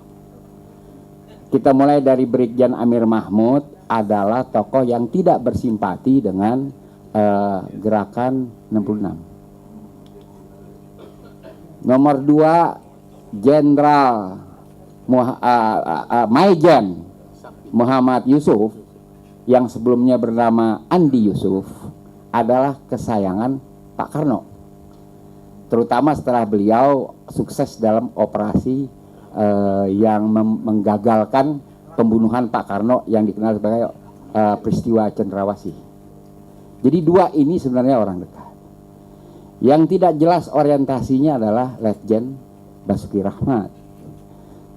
Kita mulai dari Brigjen Amir Mahmud, adalah tokoh yang tidak bersimpati dengan gerakan 66. Nomor 2, Jenderal Maijen Muhammad Yusuf yang sebelumnya bernama Andi Yusuf adalah kesayangan Pak Karno, terutama setelah beliau sukses dalam operasi yang menggagalkan pembunuhan Pak Karno yang dikenal sebagai peristiwa Cendrawasih. Jadi 2 ini sebenarnya orang dekat. Yang tidak jelas orientasinya adalah Letjen Basuki Rahmat.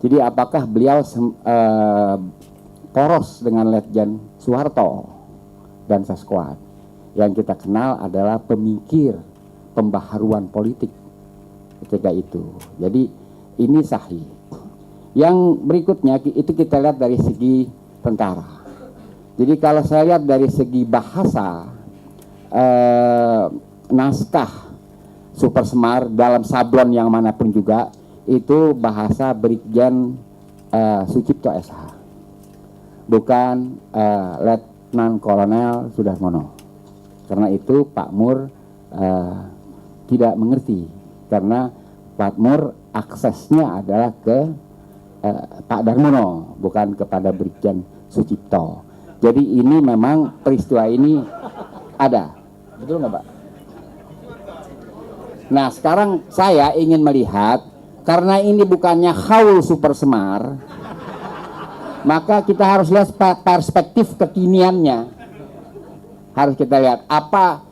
Jadi apakah beliau poros dengan Letjen Soeharto dan Saskuat? Yang kita kenal adalah pemikir pembaharuan politik ketika itu. Jadi ini sahih. Yang berikutnya itu kita lihat dari segi tentara. Jadi kalau saya lihat dari segi bahasa, naskah Super Semar dalam sablon yang manapun juga itu bahasa Brigjen Sucipto SH, bukan Letnan Kolonel Sudarmono. Karena itu Pak Mur tidak mengerti, karena Pak Mur aksesnya adalah ke Pak Darmono, bukan kepada Brigjen Sucipto. Jadi ini memang peristiwa ini ada, betul nggak Pak? Nah sekarang saya ingin melihat, karena ini bukannya haul Super Semar, maka kita harus lihat perspektif kekiniannya. Harus kita lihat apa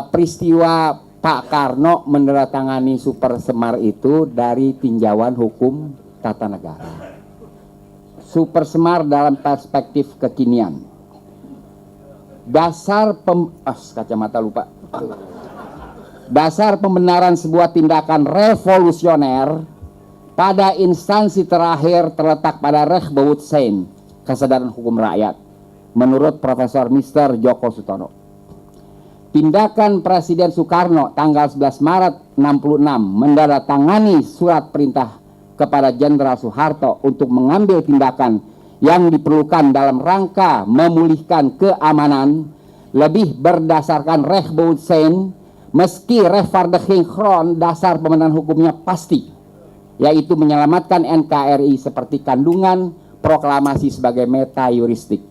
peristiwa Pak Karno menandatangani Super Semar itu dari tinjauan hukum tata negara. Super Semar dalam perspektif kekinian. Kacamata lupa. Dasar pembenaran sebuah tindakan revolusioner pada instansi terakhir terletak pada Rechbewusstsein, kesadaran hukum rakyat, menurut Profesor Mr. Djoko Sutono. Tindakan Presiden Soekarno tanggal 11 Maret 66 menandatangani surat perintah kepada Jenderal Soeharto untuk mengambil tindakan yang diperlukan dalam rangka memulihkan keamanan lebih berdasarkan Rechbewusstsein meski rechtvaardiging dasar pemenahan hukumnya pasti, yaitu menyelamatkan NKRI seperti kandungan proklamasi sebagai meta yuristik.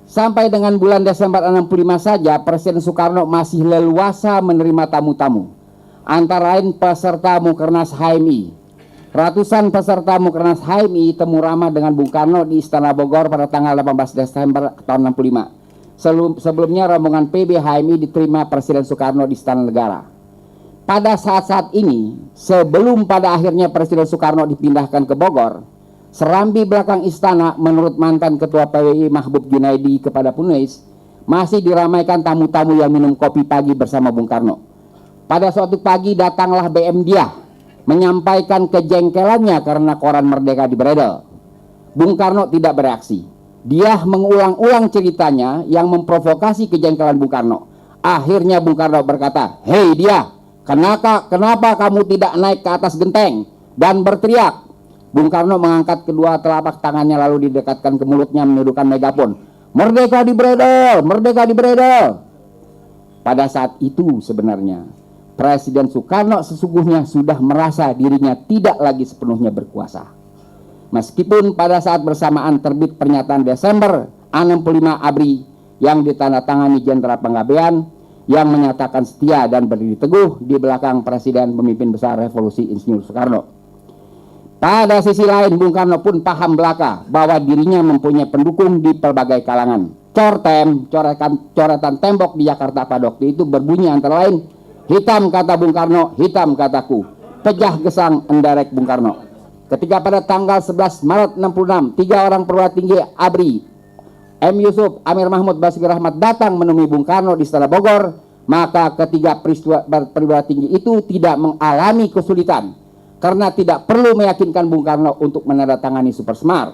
Sampai dengan bulan Desember 65 saja, Presiden Soekarno masih leluasa menerima tamu-tamu, antara lain peserta Mukernas HMI. Ratusan peserta Mukernas HMI temu ramah dengan Bung Karno di Istana Bogor pada tanggal 18 Desember tahun 65. Sebelumnya rombongan PB HMI diterima Presiden Soekarno di Istana Negara. Pada saat-saat ini, sebelum pada akhirnya Presiden Soekarno dipindahkan ke Bogor, serambi belakang istana menurut mantan Ketua PWI Mahbub Junaidi kepada penulis, masih diramaikan tamu-tamu yang minum kopi pagi bersama Bung Karno. Pada suatu pagi datanglah BM Diah menyampaikan kejengkelannya karena koran Merdeka diberedel. Bung Karno tidak bereaksi. Dia mengulang-ulang ceritanya yang memprovokasi kejengkelan Bung Karno. Akhirnya Bung Karno berkata, "Hei Diah, kenapa kamu tidak naik ke atas genteng dan berteriak?" Bung Karno mengangkat kedua telapak tangannya lalu didekatkan ke mulutnya menundukkan megafon. "Merdeka diberedel! Merdeka diberedel!" Pada saat itu sebenarnya Presiden Soekarno sesungguhnya sudah merasa dirinya tidak lagi sepenuhnya berkuasa. Meskipun pada saat bersamaan terbit pernyataan Desember 65 ABRI yang ditandatangani Jenderal Panggabean yang menyatakan setia dan berdiri teguh di belakang Presiden pemimpin besar Revolusi Insinyur Soekarno. Pada sisi lain, Bung Karno pun paham belaka bahwa dirinya mempunyai pendukung di pelbagai kalangan. Coretan tembok di Jakarta pada waktu itu berbunyi antara lain, "Hitam kata Bung Karno, hitam kataku. Pejah gesang endarek Bung Karno." Ketika pada tanggal 11 Maret 66, 3 orang perwira tinggi ABRI, M. Yusuf, Amir Mahmud, Basuki Rahmat datang menemui Bung Karno di Istana Bogor, maka ketiga perwira tinggi itu tidak mengalami kesulitan karena tidak perlu meyakinkan Bung Karno untuk menandatangani Supersmart.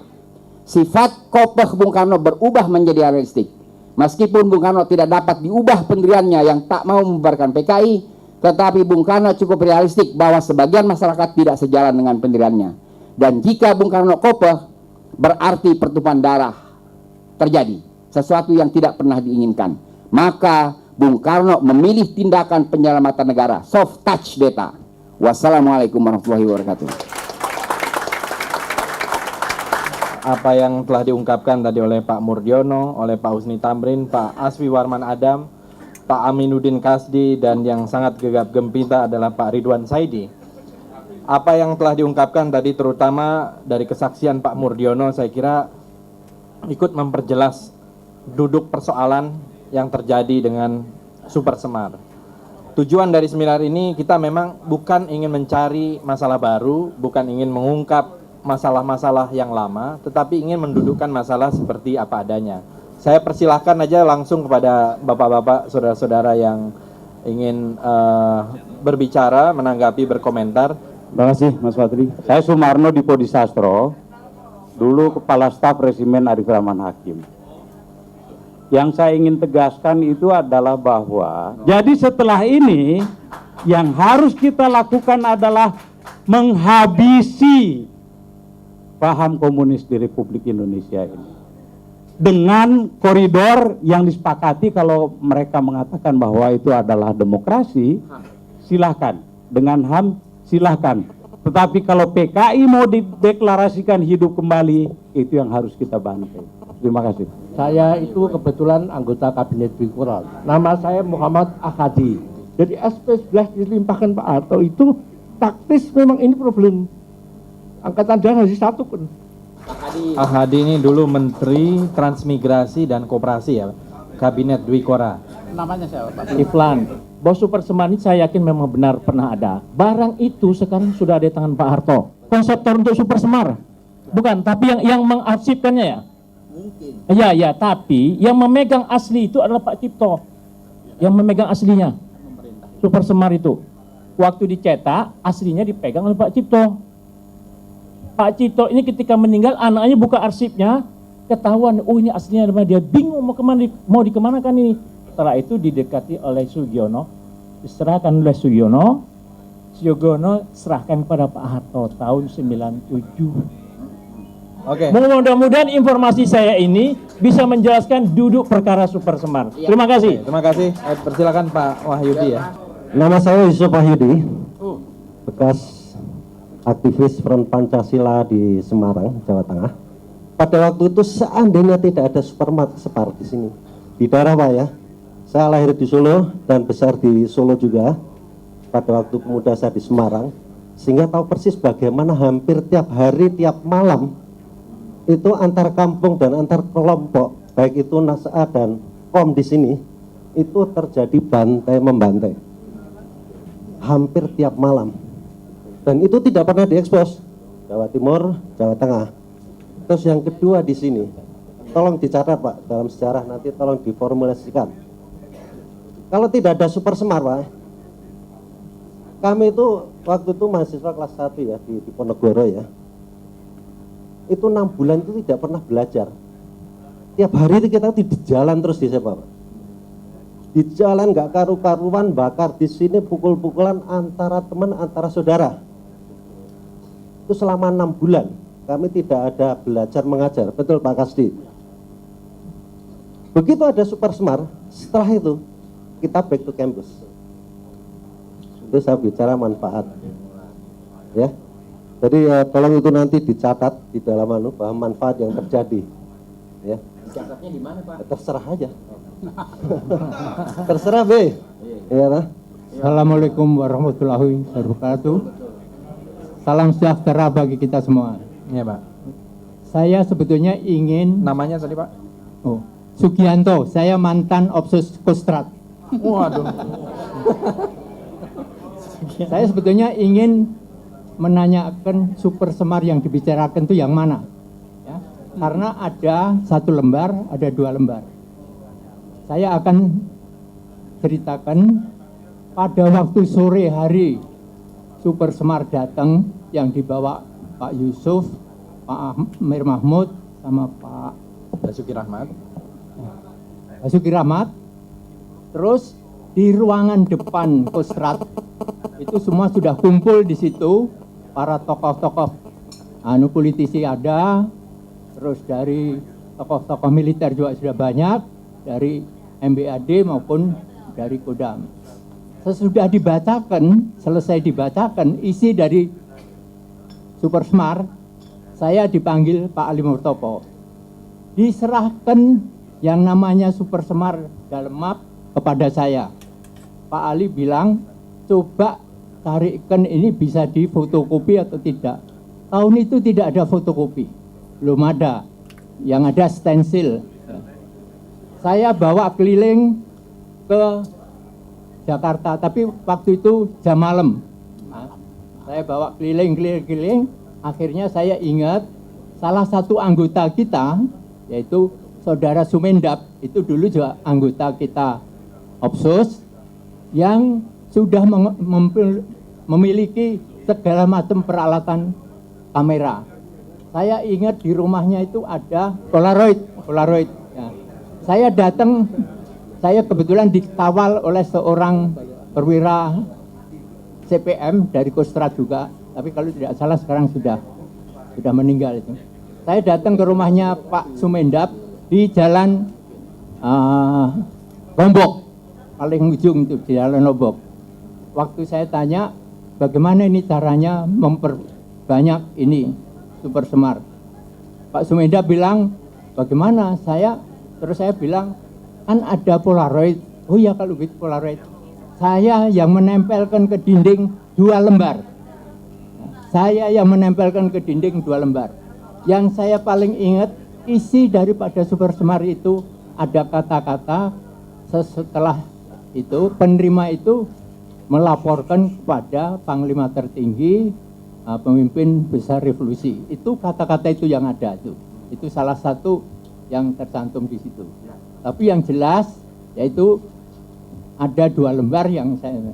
Sifat kopeh Bung Karno berubah menjadi realistik. Meskipun Bung Karno tidak dapat diubah pendiriannya yang tak mau membubarkan PKI, tetapi Bung Karno cukup realistik bahwa sebagian masyarakat tidak sejalan dengan pendiriannya. Dan jika Bung Karno kopeh, berarti pertumpahan darah terjadi, sesuatu yang tidak pernah diinginkan. Maka Bung Karno memilih tindakan penyelamatan negara, soft touch data. Wassalamualaikum warahmatullahi wabarakatuh. Apa yang telah diungkapkan tadi oleh Pak Murdiono, oleh Pak Husni Tamrin, Pak Asfi Warman Adam, Pak Aminuddin Kasdi, dan yang sangat gegap gempita adalah Pak Ridwan Saidi. Apa yang telah diungkapkan tadi terutama dari kesaksian Pak Murdiono, saya kira ikut memperjelas duduk persoalan yang terjadi dengan Supersemar. Tujuan dari seminar ini kita memang bukan ingin mencari masalah baru, bukan ingin mengungkap masalah-masalah yang lama, tetapi ingin mendudukkan masalah seperti apa adanya. Saya persilahkan aja langsung kepada bapak-bapak, saudara-saudara yang ingin berbicara, menanggapi, berkomentar. Terima kasih Mas Fadli. Saya Sumarno di Podisastro, dulu Kepala Staf Resimen Arif Rahman Hakim. Yang saya ingin tegaskan itu adalah bahwa jadi setelah ini yang harus kita lakukan adalah menghabisi paham komunis di Republik Indonesia ini dengan koridor yang disepakati. Kalau mereka mengatakan bahwa itu adalah demokrasi, silahkan. Dengan HAM silahkan. Tetapi kalau PKI mau dideklarasikan hidup kembali, itu yang harus kita bantai. Terima kasih. Saya itu kebetulan anggota Kabinet Dwikora. Nama saya Muhammad Ahadi. Jadi SP11 dilimpahkan Pak Harto itu taktis, memang ini problem Angkatan Darat harus disatukan. Ahadi ini dulu Menteri Transmigrasi dan Koperasi ya, Kabinet Dwikora. Namanya siapa Pak? Iflan. Bahwa Supersemar ini saya yakin memang benar pernah ada. Barang itu sekarang sudah ada di tangan Pak Harto. Konseptor untuk Supersemar. Bukan, tapi yang mengarsipkannya ya. Mungkin. Ya, tapi yang memegang asli itu adalah Pak Cipto. Yang memegang aslinya. Supersemar itu. Waktu dicetak, aslinya dipegang oleh Pak Cipto. Pak Cipto ini ketika meninggal, anaknya buka arsipnya, ketahuan, oh ini aslinya, dia bingung mau kemana, mau dikemanakan ini. Setelah itu didekati oleh Sugiono, diserahkan oleh Sugiono serahkan kepada Pak Harto tahun 97. Oke. Mudah-mudahan informasi saya ini bisa menjelaskan duduk perkara Super Semar. Terima kasih. Terima kasih. Persilakan Pak Wahyudi ya. Nama saya Yusuf Wahyudi, bekas aktivis Front Pancasila di Semarang, Jawa Tengah. Pada waktu itu seandainya tidak ada Supersmart di sini, di daerah Pak ya. Saya lahir di Solo dan besar di Solo juga. Pada waktu pemuda saya di Semarang, sehingga tahu persis bagaimana hampir tiap hari, tiap malam itu antar kampung dan antar kelompok, baik itu NASA dan KOM di sini, itu terjadi bantai membantai. Hampir tiap malam. Dan itu tidak pernah diekspos. Jawa Timur, Jawa Tengah. Terus yang kedua di sini, tolong dicatat Pak, dalam sejarah nanti tolong diformulasikan. Kalau tidak ada Super Semar Pak, kami itu waktu itu mahasiswa kelas 1 ya di Ponorogo ya. Itu 6 bulan itu tidak pernah belajar. Tiap hari itu kita di jalan terus di Pak. Di jalan nggak karu-karuan, bakar di sini pukul-pukulan antara teman, antara saudara. Itu selama 6 bulan kami tidak ada belajar mengajar, betul Pak Kasdi. Begitu ada Super Semar, setelah itu kita back to campus. Itu saya bicara manfaat, ya. Jadi tolong itu nanti dicatat di dalam bahwa manfaat yang terjadi, ya. Catatnya di mana Pak? Terserah aja. Terserah be. Iya Pak. Assalamualaikum warahmatullahi wabarakatuh. Salam sejahtera bagi kita semua. Iya Pak. Saya sebetulnya ingin Namanya tadi Pak? Sugianto. Saya mantan Opsus Kostrad. Waduh. Saya sebetulnya ingin menanyakan Super Semar yang dibicarakan itu yang mana? Ya, karena ada 1 lembar, ada 2 lembar. Saya akan ceritakan pada waktu sore hari Super Semar datang yang dibawa Pak Yusuf, Pak Amir Mahmud, sama Pak Basuki Rahmat. Basuki Rahmat. Terus di ruangan depan Kostrad itu semua sudah kumpul di situ, para tokoh-tokoh politisi ada, terus dari tokoh-tokoh militer juga sudah banyak, dari MBAD maupun dari Kodam. Sesudah dibacakan, selesai dibacakan isi dari Super Semar, saya dipanggil Pak Ali Murtopo. Diserahkan yang namanya Super Semar dalam map kepada saya. Pak Ali bilang, coba carikan ini bisa difotokopi atau tidak. Tahun itu tidak ada fotokopi, belum ada. Yang ada stensil. Saya bawa keliling ke Jakarta, tapi waktu itu jam malam. Saya bawa keliling, akhirnya saya ingat salah satu anggota kita, yaitu Saudara Sumendap, itu dulu juga anggota kita Opsus, yang sudah memiliki segala macam peralatan kamera. Saya ingat di rumahnya itu ada Polaroid. Ya. Saya datang, saya kebetulan dikawal oleh seorang perwira CPM dari Kostrad juga, tapi kalau tidak salah sekarang sudah meninggal itu. Saya datang ke rumahnya Pak Sumendap di Jalan Lombok, paling ujung itu di Jalan Lombok. Waktu saya tanya bagaimana ini caranya memperbanyak ini Super Semar, Pak Sumendap bilang bagaimana? Terus saya bilang kan ada Polaroid. Oh ya, kalau gitu Polaroid. Saya yang menempelkan ke dinding 2 lembar. Saya yang menempelkan ke dinding 2 lembar. Yang saya paling ingat isi daripada Super Semar itu ada kata-kata setelah itu penerima itu melaporkan kepada Panglima tertinggi, pemimpin besar revolusi. Itu kata-kata itu yang ada itu. Itu salah satu yang tercantum di situ. Tapi yang jelas yaitu ada 2 lembar yang saya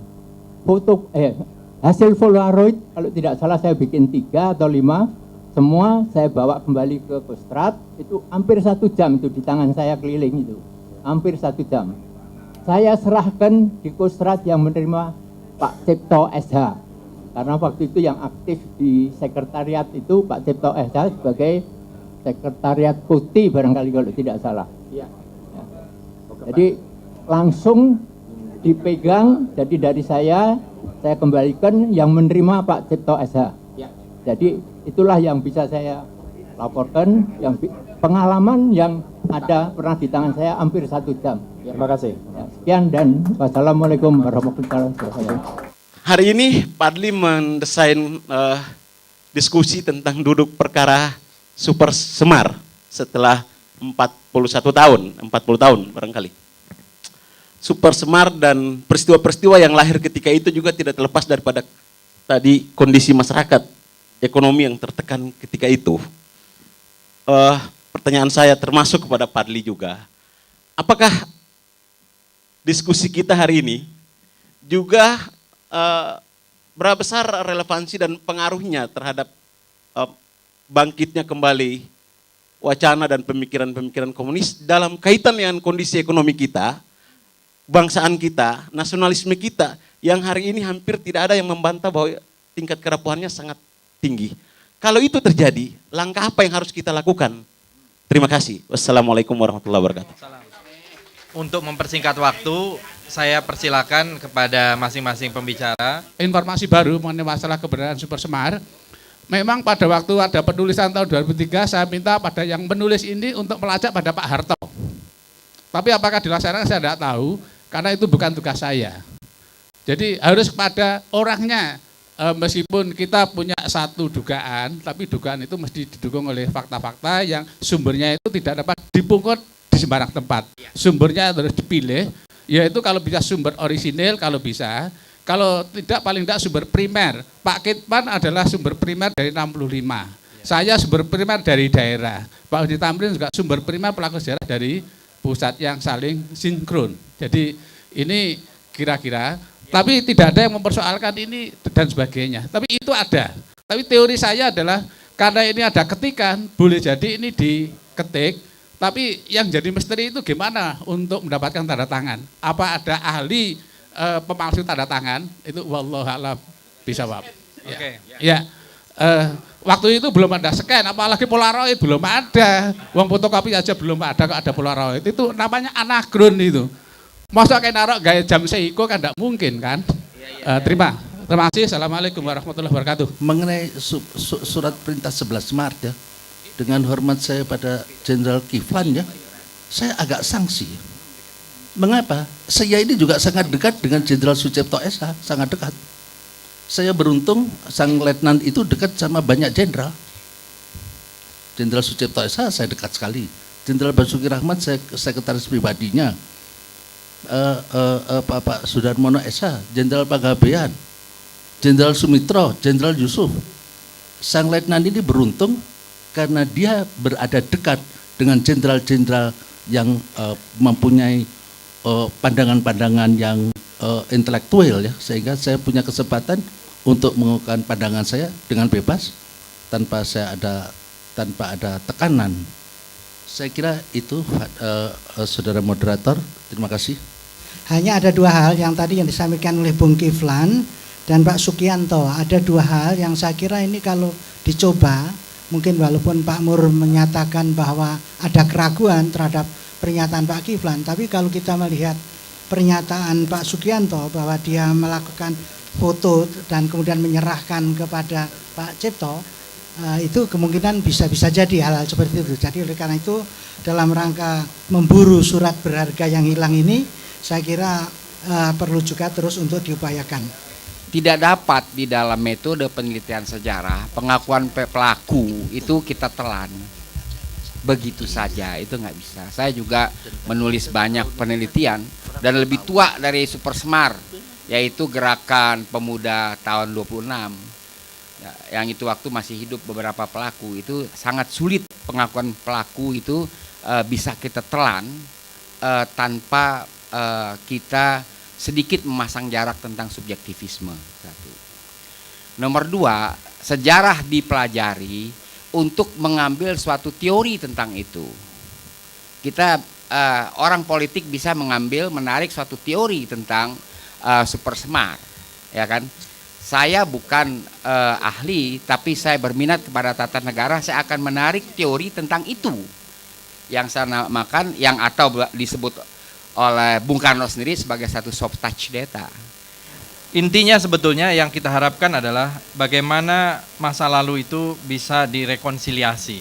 hasil Polaroid, kalau tidak salah saya bikin 3 atau 5. Semua saya bawa kembali ke Kostrad, itu hampir 1 jam itu di tangan saya keliling itu. Hampir 1 jam. Saya serahkan di Kostrad yang menerima Pak Cipto SH. Karena waktu itu yang aktif di sekretariat itu Pak Cipto SH sebagai Sekretariat Putih barangkali kalau tidak salah. Ya. Jadi langsung dipegang, jadi dari saya kembalikan, yang menerima Pak Cipto SH. Jadi itulah yang bisa saya laporkan, yang pengalaman yang ada pernah di tangan saya hampir 1 jam. Terima kasih. Ya, sekian dan wassalamualaikum warahmatullahi wabarakatuh. Hari ini Pak Adli mendesain diskusi tentang duduk perkara Super Semar setelah 40 tahun barangkali. Super Semar dan peristiwa-peristiwa yang lahir ketika itu juga tidak terlepas daripada tadi kondisi masyarakat, ekonomi yang tertekan ketika itu. Pertanyaan saya termasuk kepada Pak Adli juga, apakah diskusi kita hari ini juga berapa besar relevansi dan pengaruhnya terhadap bangkitnya kembali wacana dan pemikiran-pemikiran komunis dalam kaitan dengan kondisi ekonomi kita, bangsaan kita, nasionalisme kita, yang hari ini hampir tidak ada yang membantah bahwa tingkat kerapuhannya sangat tinggi. Kalau itu terjadi, langkah apa yang harus kita lakukan? Terima kasih. Wassalamualaikum warahmatullahi wabarakatuh. Untuk mempersingkat waktu, saya persilakan kepada masing-masing pembicara. Informasi baru mengenai masalah keberadaan Super Semar. Memang pada waktu ada penulisan tahun 2003, saya minta pada yang menulis ini untuk melacak pada Pak Harto. Tapi apakah dilaksanakan saya tidak tahu, karena itu bukan tugas saya. Jadi harus kepada orangnya, meskipun kita punya satu dugaan, tapi dugaan itu mesti didukung oleh fakta-fakta yang sumbernya itu tidak dapat dipungkut di sembarang tempat. Sumbernya harus dipilih, yaitu kalau bisa sumber orisinil, kalau bisa. Kalau tidak, paling tidak sumber primer. Pak Kitman adalah sumber primer dari 65. Saya sumber primer dari daerah. Pak Udi Tamrin juga sumber primer pelaku sejarah dari pusat yang saling sinkron. Jadi ini kira-kira, tapi tidak ada yang mempersoalkan ini dan sebagainya. Tapi itu ada. Tapi teori saya adalah karena ini ada ketikan, boleh jadi ini diketik, tapi yang jadi misteri itu gimana untuk mendapatkan tanda tangan. Apa ada ahli pemalsu tanda tangan? Itu wallahu a'lam bisawab. Oke. Ya. Waktu itu belum ada scan, apalagi Polaroid belum ada. Uang fotokopi aja belum ada, kok ada Polaroid. Itu namanya anakron itu. Masa kayak naruh gaya jam Seiko kan tidak mungkin kan? Terima kasih. Assalamualaikum warahmatullahi wabarakatuh. Mengenai surat perintah 11 Maret ya, dengan hormat saya pada Jenderal Kiflan ya, saya agak sanksi. Mengapa? Saya ini juga sangat dekat dengan Jenderal Sucipto SH, sangat dekat. Saya beruntung sang letnan itu dekat sama banyak jenderal. Jenderal Sucipto SH saya dekat sekali. Jenderal Basuki Rahmat saya sekretaris pribadinya. Pak Sudarmono SH, Jenderal Panggabean, Jenderal Sumitro, Jenderal Yusuf. Sang letnan ini beruntung karena dia berada dekat dengan jenderal-jenderal yang mempunyai pandangan-pandangan yang intelektual ya, sehingga saya punya kesempatan untuk mengungkapkan pandangan saya dengan bebas tanpa ada tekanan. Saya kira itu saudara moderator. Terima kasih. Hanya ada 2 hal yang tadi yang disampaikan oleh Bung Kiflan dan Pak Sukianto. Ada 2 hal yang saya kira ini kalau dicoba, mungkin walaupun Pak Mur menyatakan bahwa ada keraguan terhadap pernyataan Pak Kiflan, tapi kalau kita melihat pernyataan Pak Sukianto bahwa dia melakukan foto dan kemudian menyerahkan kepada Pak Cipto, itu kemungkinan bisa jadi hal-hal seperti itu. Jadi oleh karena itu dalam rangka memburu surat berharga yang hilang ini, saya kira perlu juga terus untuk diupayakan. Tidak dapat di dalam metode penelitian sejarah pengakuan pelaku itu kita telan begitu saja, itu nggak bisa. Saya juga menulis banyak penelitian dan lebih tua dari Super Semar, yaitu Gerakan Pemuda tahun 26. Yang itu waktu masih hidup beberapa pelaku, itu sangat sulit pengakuan pelaku itu bisa kita telan tanpa kita sedikit memasang jarak tentang subjektivisme. Satu. Nomor 2, sejarah dipelajari untuk mengambil suatu teori tentang itu. Kita orang politik bisa menarik suatu teori tentang Super Semar, ya kan? saya bukan ahli, tapi saya berminat kepada tata negara, saya akan menarik teori tentang itu. Yang saya namakan, yang atau disebut oleh Bung Karno sendiri sebagai satu soft touch data. Intinya sebetulnya yang kita harapkan adalah bagaimana masa lalu itu bisa direkonsiliasi.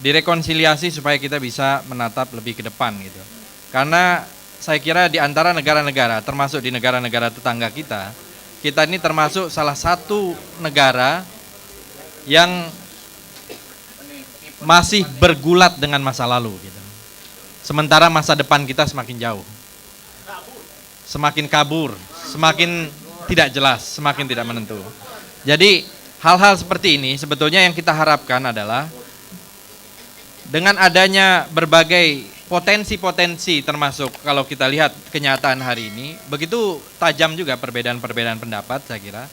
Direkonsiliasi supaya kita bisa menatap lebih ke depan gitu. Karena saya kira di antara negara-negara, termasuk di negara-negara tetangga kita ini termasuk salah satu negara yang masih bergulat dengan masa lalu gitu. Sementara masa depan kita semakin jauh. Semakin kabur, semakin tidak jelas, semakin tidak menentu. Jadi hal-hal seperti ini sebetulnya yang kita harapkan adalah dengan adanya berbagai potensi-potensi, termasuk kalau kita lihat kenyataan hari ini, begitu tajam juga perbedaan-perbedaan pendapat saya kira.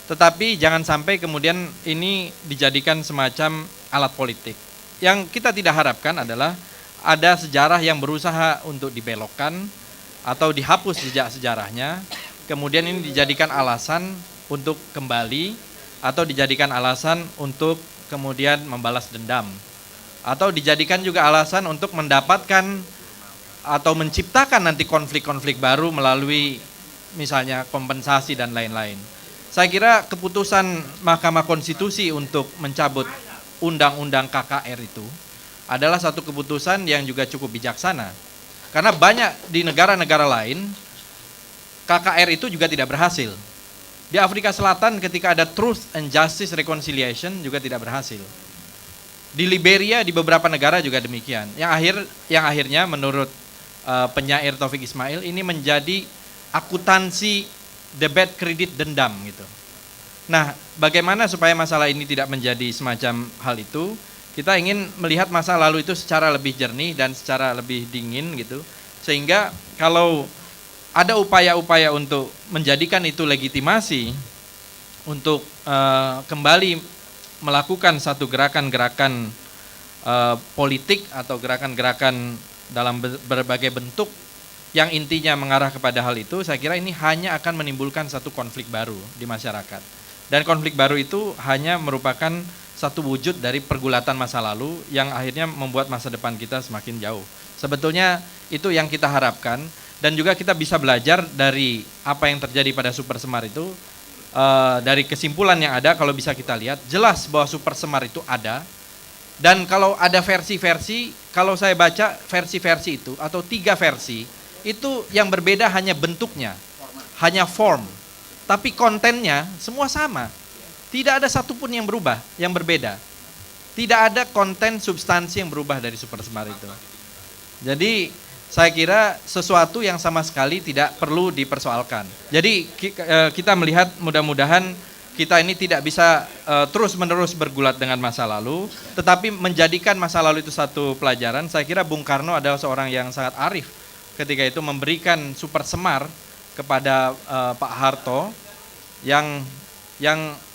Tetapi jangan sampai kemudian ini dijadikan semacam alat politik. Yang kita tidak harapkan adalah ada sejarah yang berusaha untuk dibelokkan atau dihapus jejak sejarahnya, kemudian ini dijadikan alasan untuk kembali atau dijadikan alasan untuk kemudian membalas dendam, atau dijadikan juga alasan untuk mendapatkan atau menciptakan nanti konflik-konflik baru melalui misalnya kompensasi dan lain-lain. Saya kira keputusan Mahkamah Konstitusi untuk mencabut Undang-Undang KKR itu adalah satu keputusan yang juga cukup bijaksana. Karena banyak di negara-negara lain KKR itu juga tidak berhasil. Di Afrika Selatan ketika ada Truth and Justice Reconciliation juga tidak berhasil. Di Liberia, di beberapa negara juga demikian. Yang akhirnya menurut penyair Taufik Ismail ini menjadi akuntansi debat kredit dendam gitu. Nah, bagaimana supaya masalah ini tidak menjadi semacam hal itu? Kita ingin melihat masa lalu itu secara lebih jernih dan secara lebih dingin gitu. Sehingga kalau ada upaya-upaya untuk menjadikan itu legitimasi untuk kembali melakukan satu gerakan-gerakan politik atau gerakan-gerakan dalam berbagai bentuk yang intinya mengarah kepada hal itu, saya kira ini hanya akan menimbulkan satu konflik baru di masyarakat. Dan konflik baru itu hanya merupakan satu wujud dari pergulatan masa lalu yang akhirnya membuat masa depan kita semakin jauh. Sebetulnya itu yang kita harapkan, dan juga kita bisa belajar dari apa yang terjadi pada Super Semar itu. Dari kesimpulan yang ada, kalau bisa kita lihat jelas bahwa Super Semar itu ada, dan kalau ada versi-versi, kalau saya baca versi-versi itu atau 3 versi itu yang berbeda hanya bentuknya, hanya form, tapi kontennya semua sama. Tidak ada satupun yang berubah, yang berbeda. Tidak ada konten substansi yang berubah dari Super Semar itu. Jadi saya kira sesuatu yang sama sekali tidak perlu dipersoalkan. Jadi kita melihat mudah-mudahan kita ini tidak bisa terus-menerus bergulat dengan masa lalu, tetapi menjadikan masa lalu itu satu pelajaran. Saya kira Bung Karno adalah seorang yang sangat arif ketika itu memberikan Super Semar kepada Pak Harto yang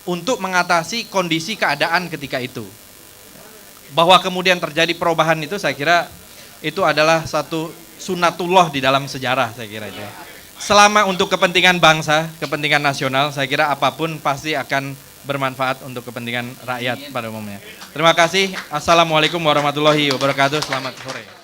untuk mengatasi kondisi keadaan ketika itu. Bahwa kemudian terjadi perubahan itu saya kira itu adalah satu sunatullah di dalam sejarah, saya kira itu. Selama untuk kepentingan bangsa, kepentingan nasional, saya kira apapun pasti akan bermanfaat untuk kepentingan rakyat pada umumnya. Terima kasih. Assalamualaikum warahmatullahi wabarakatuh. Selamat sore.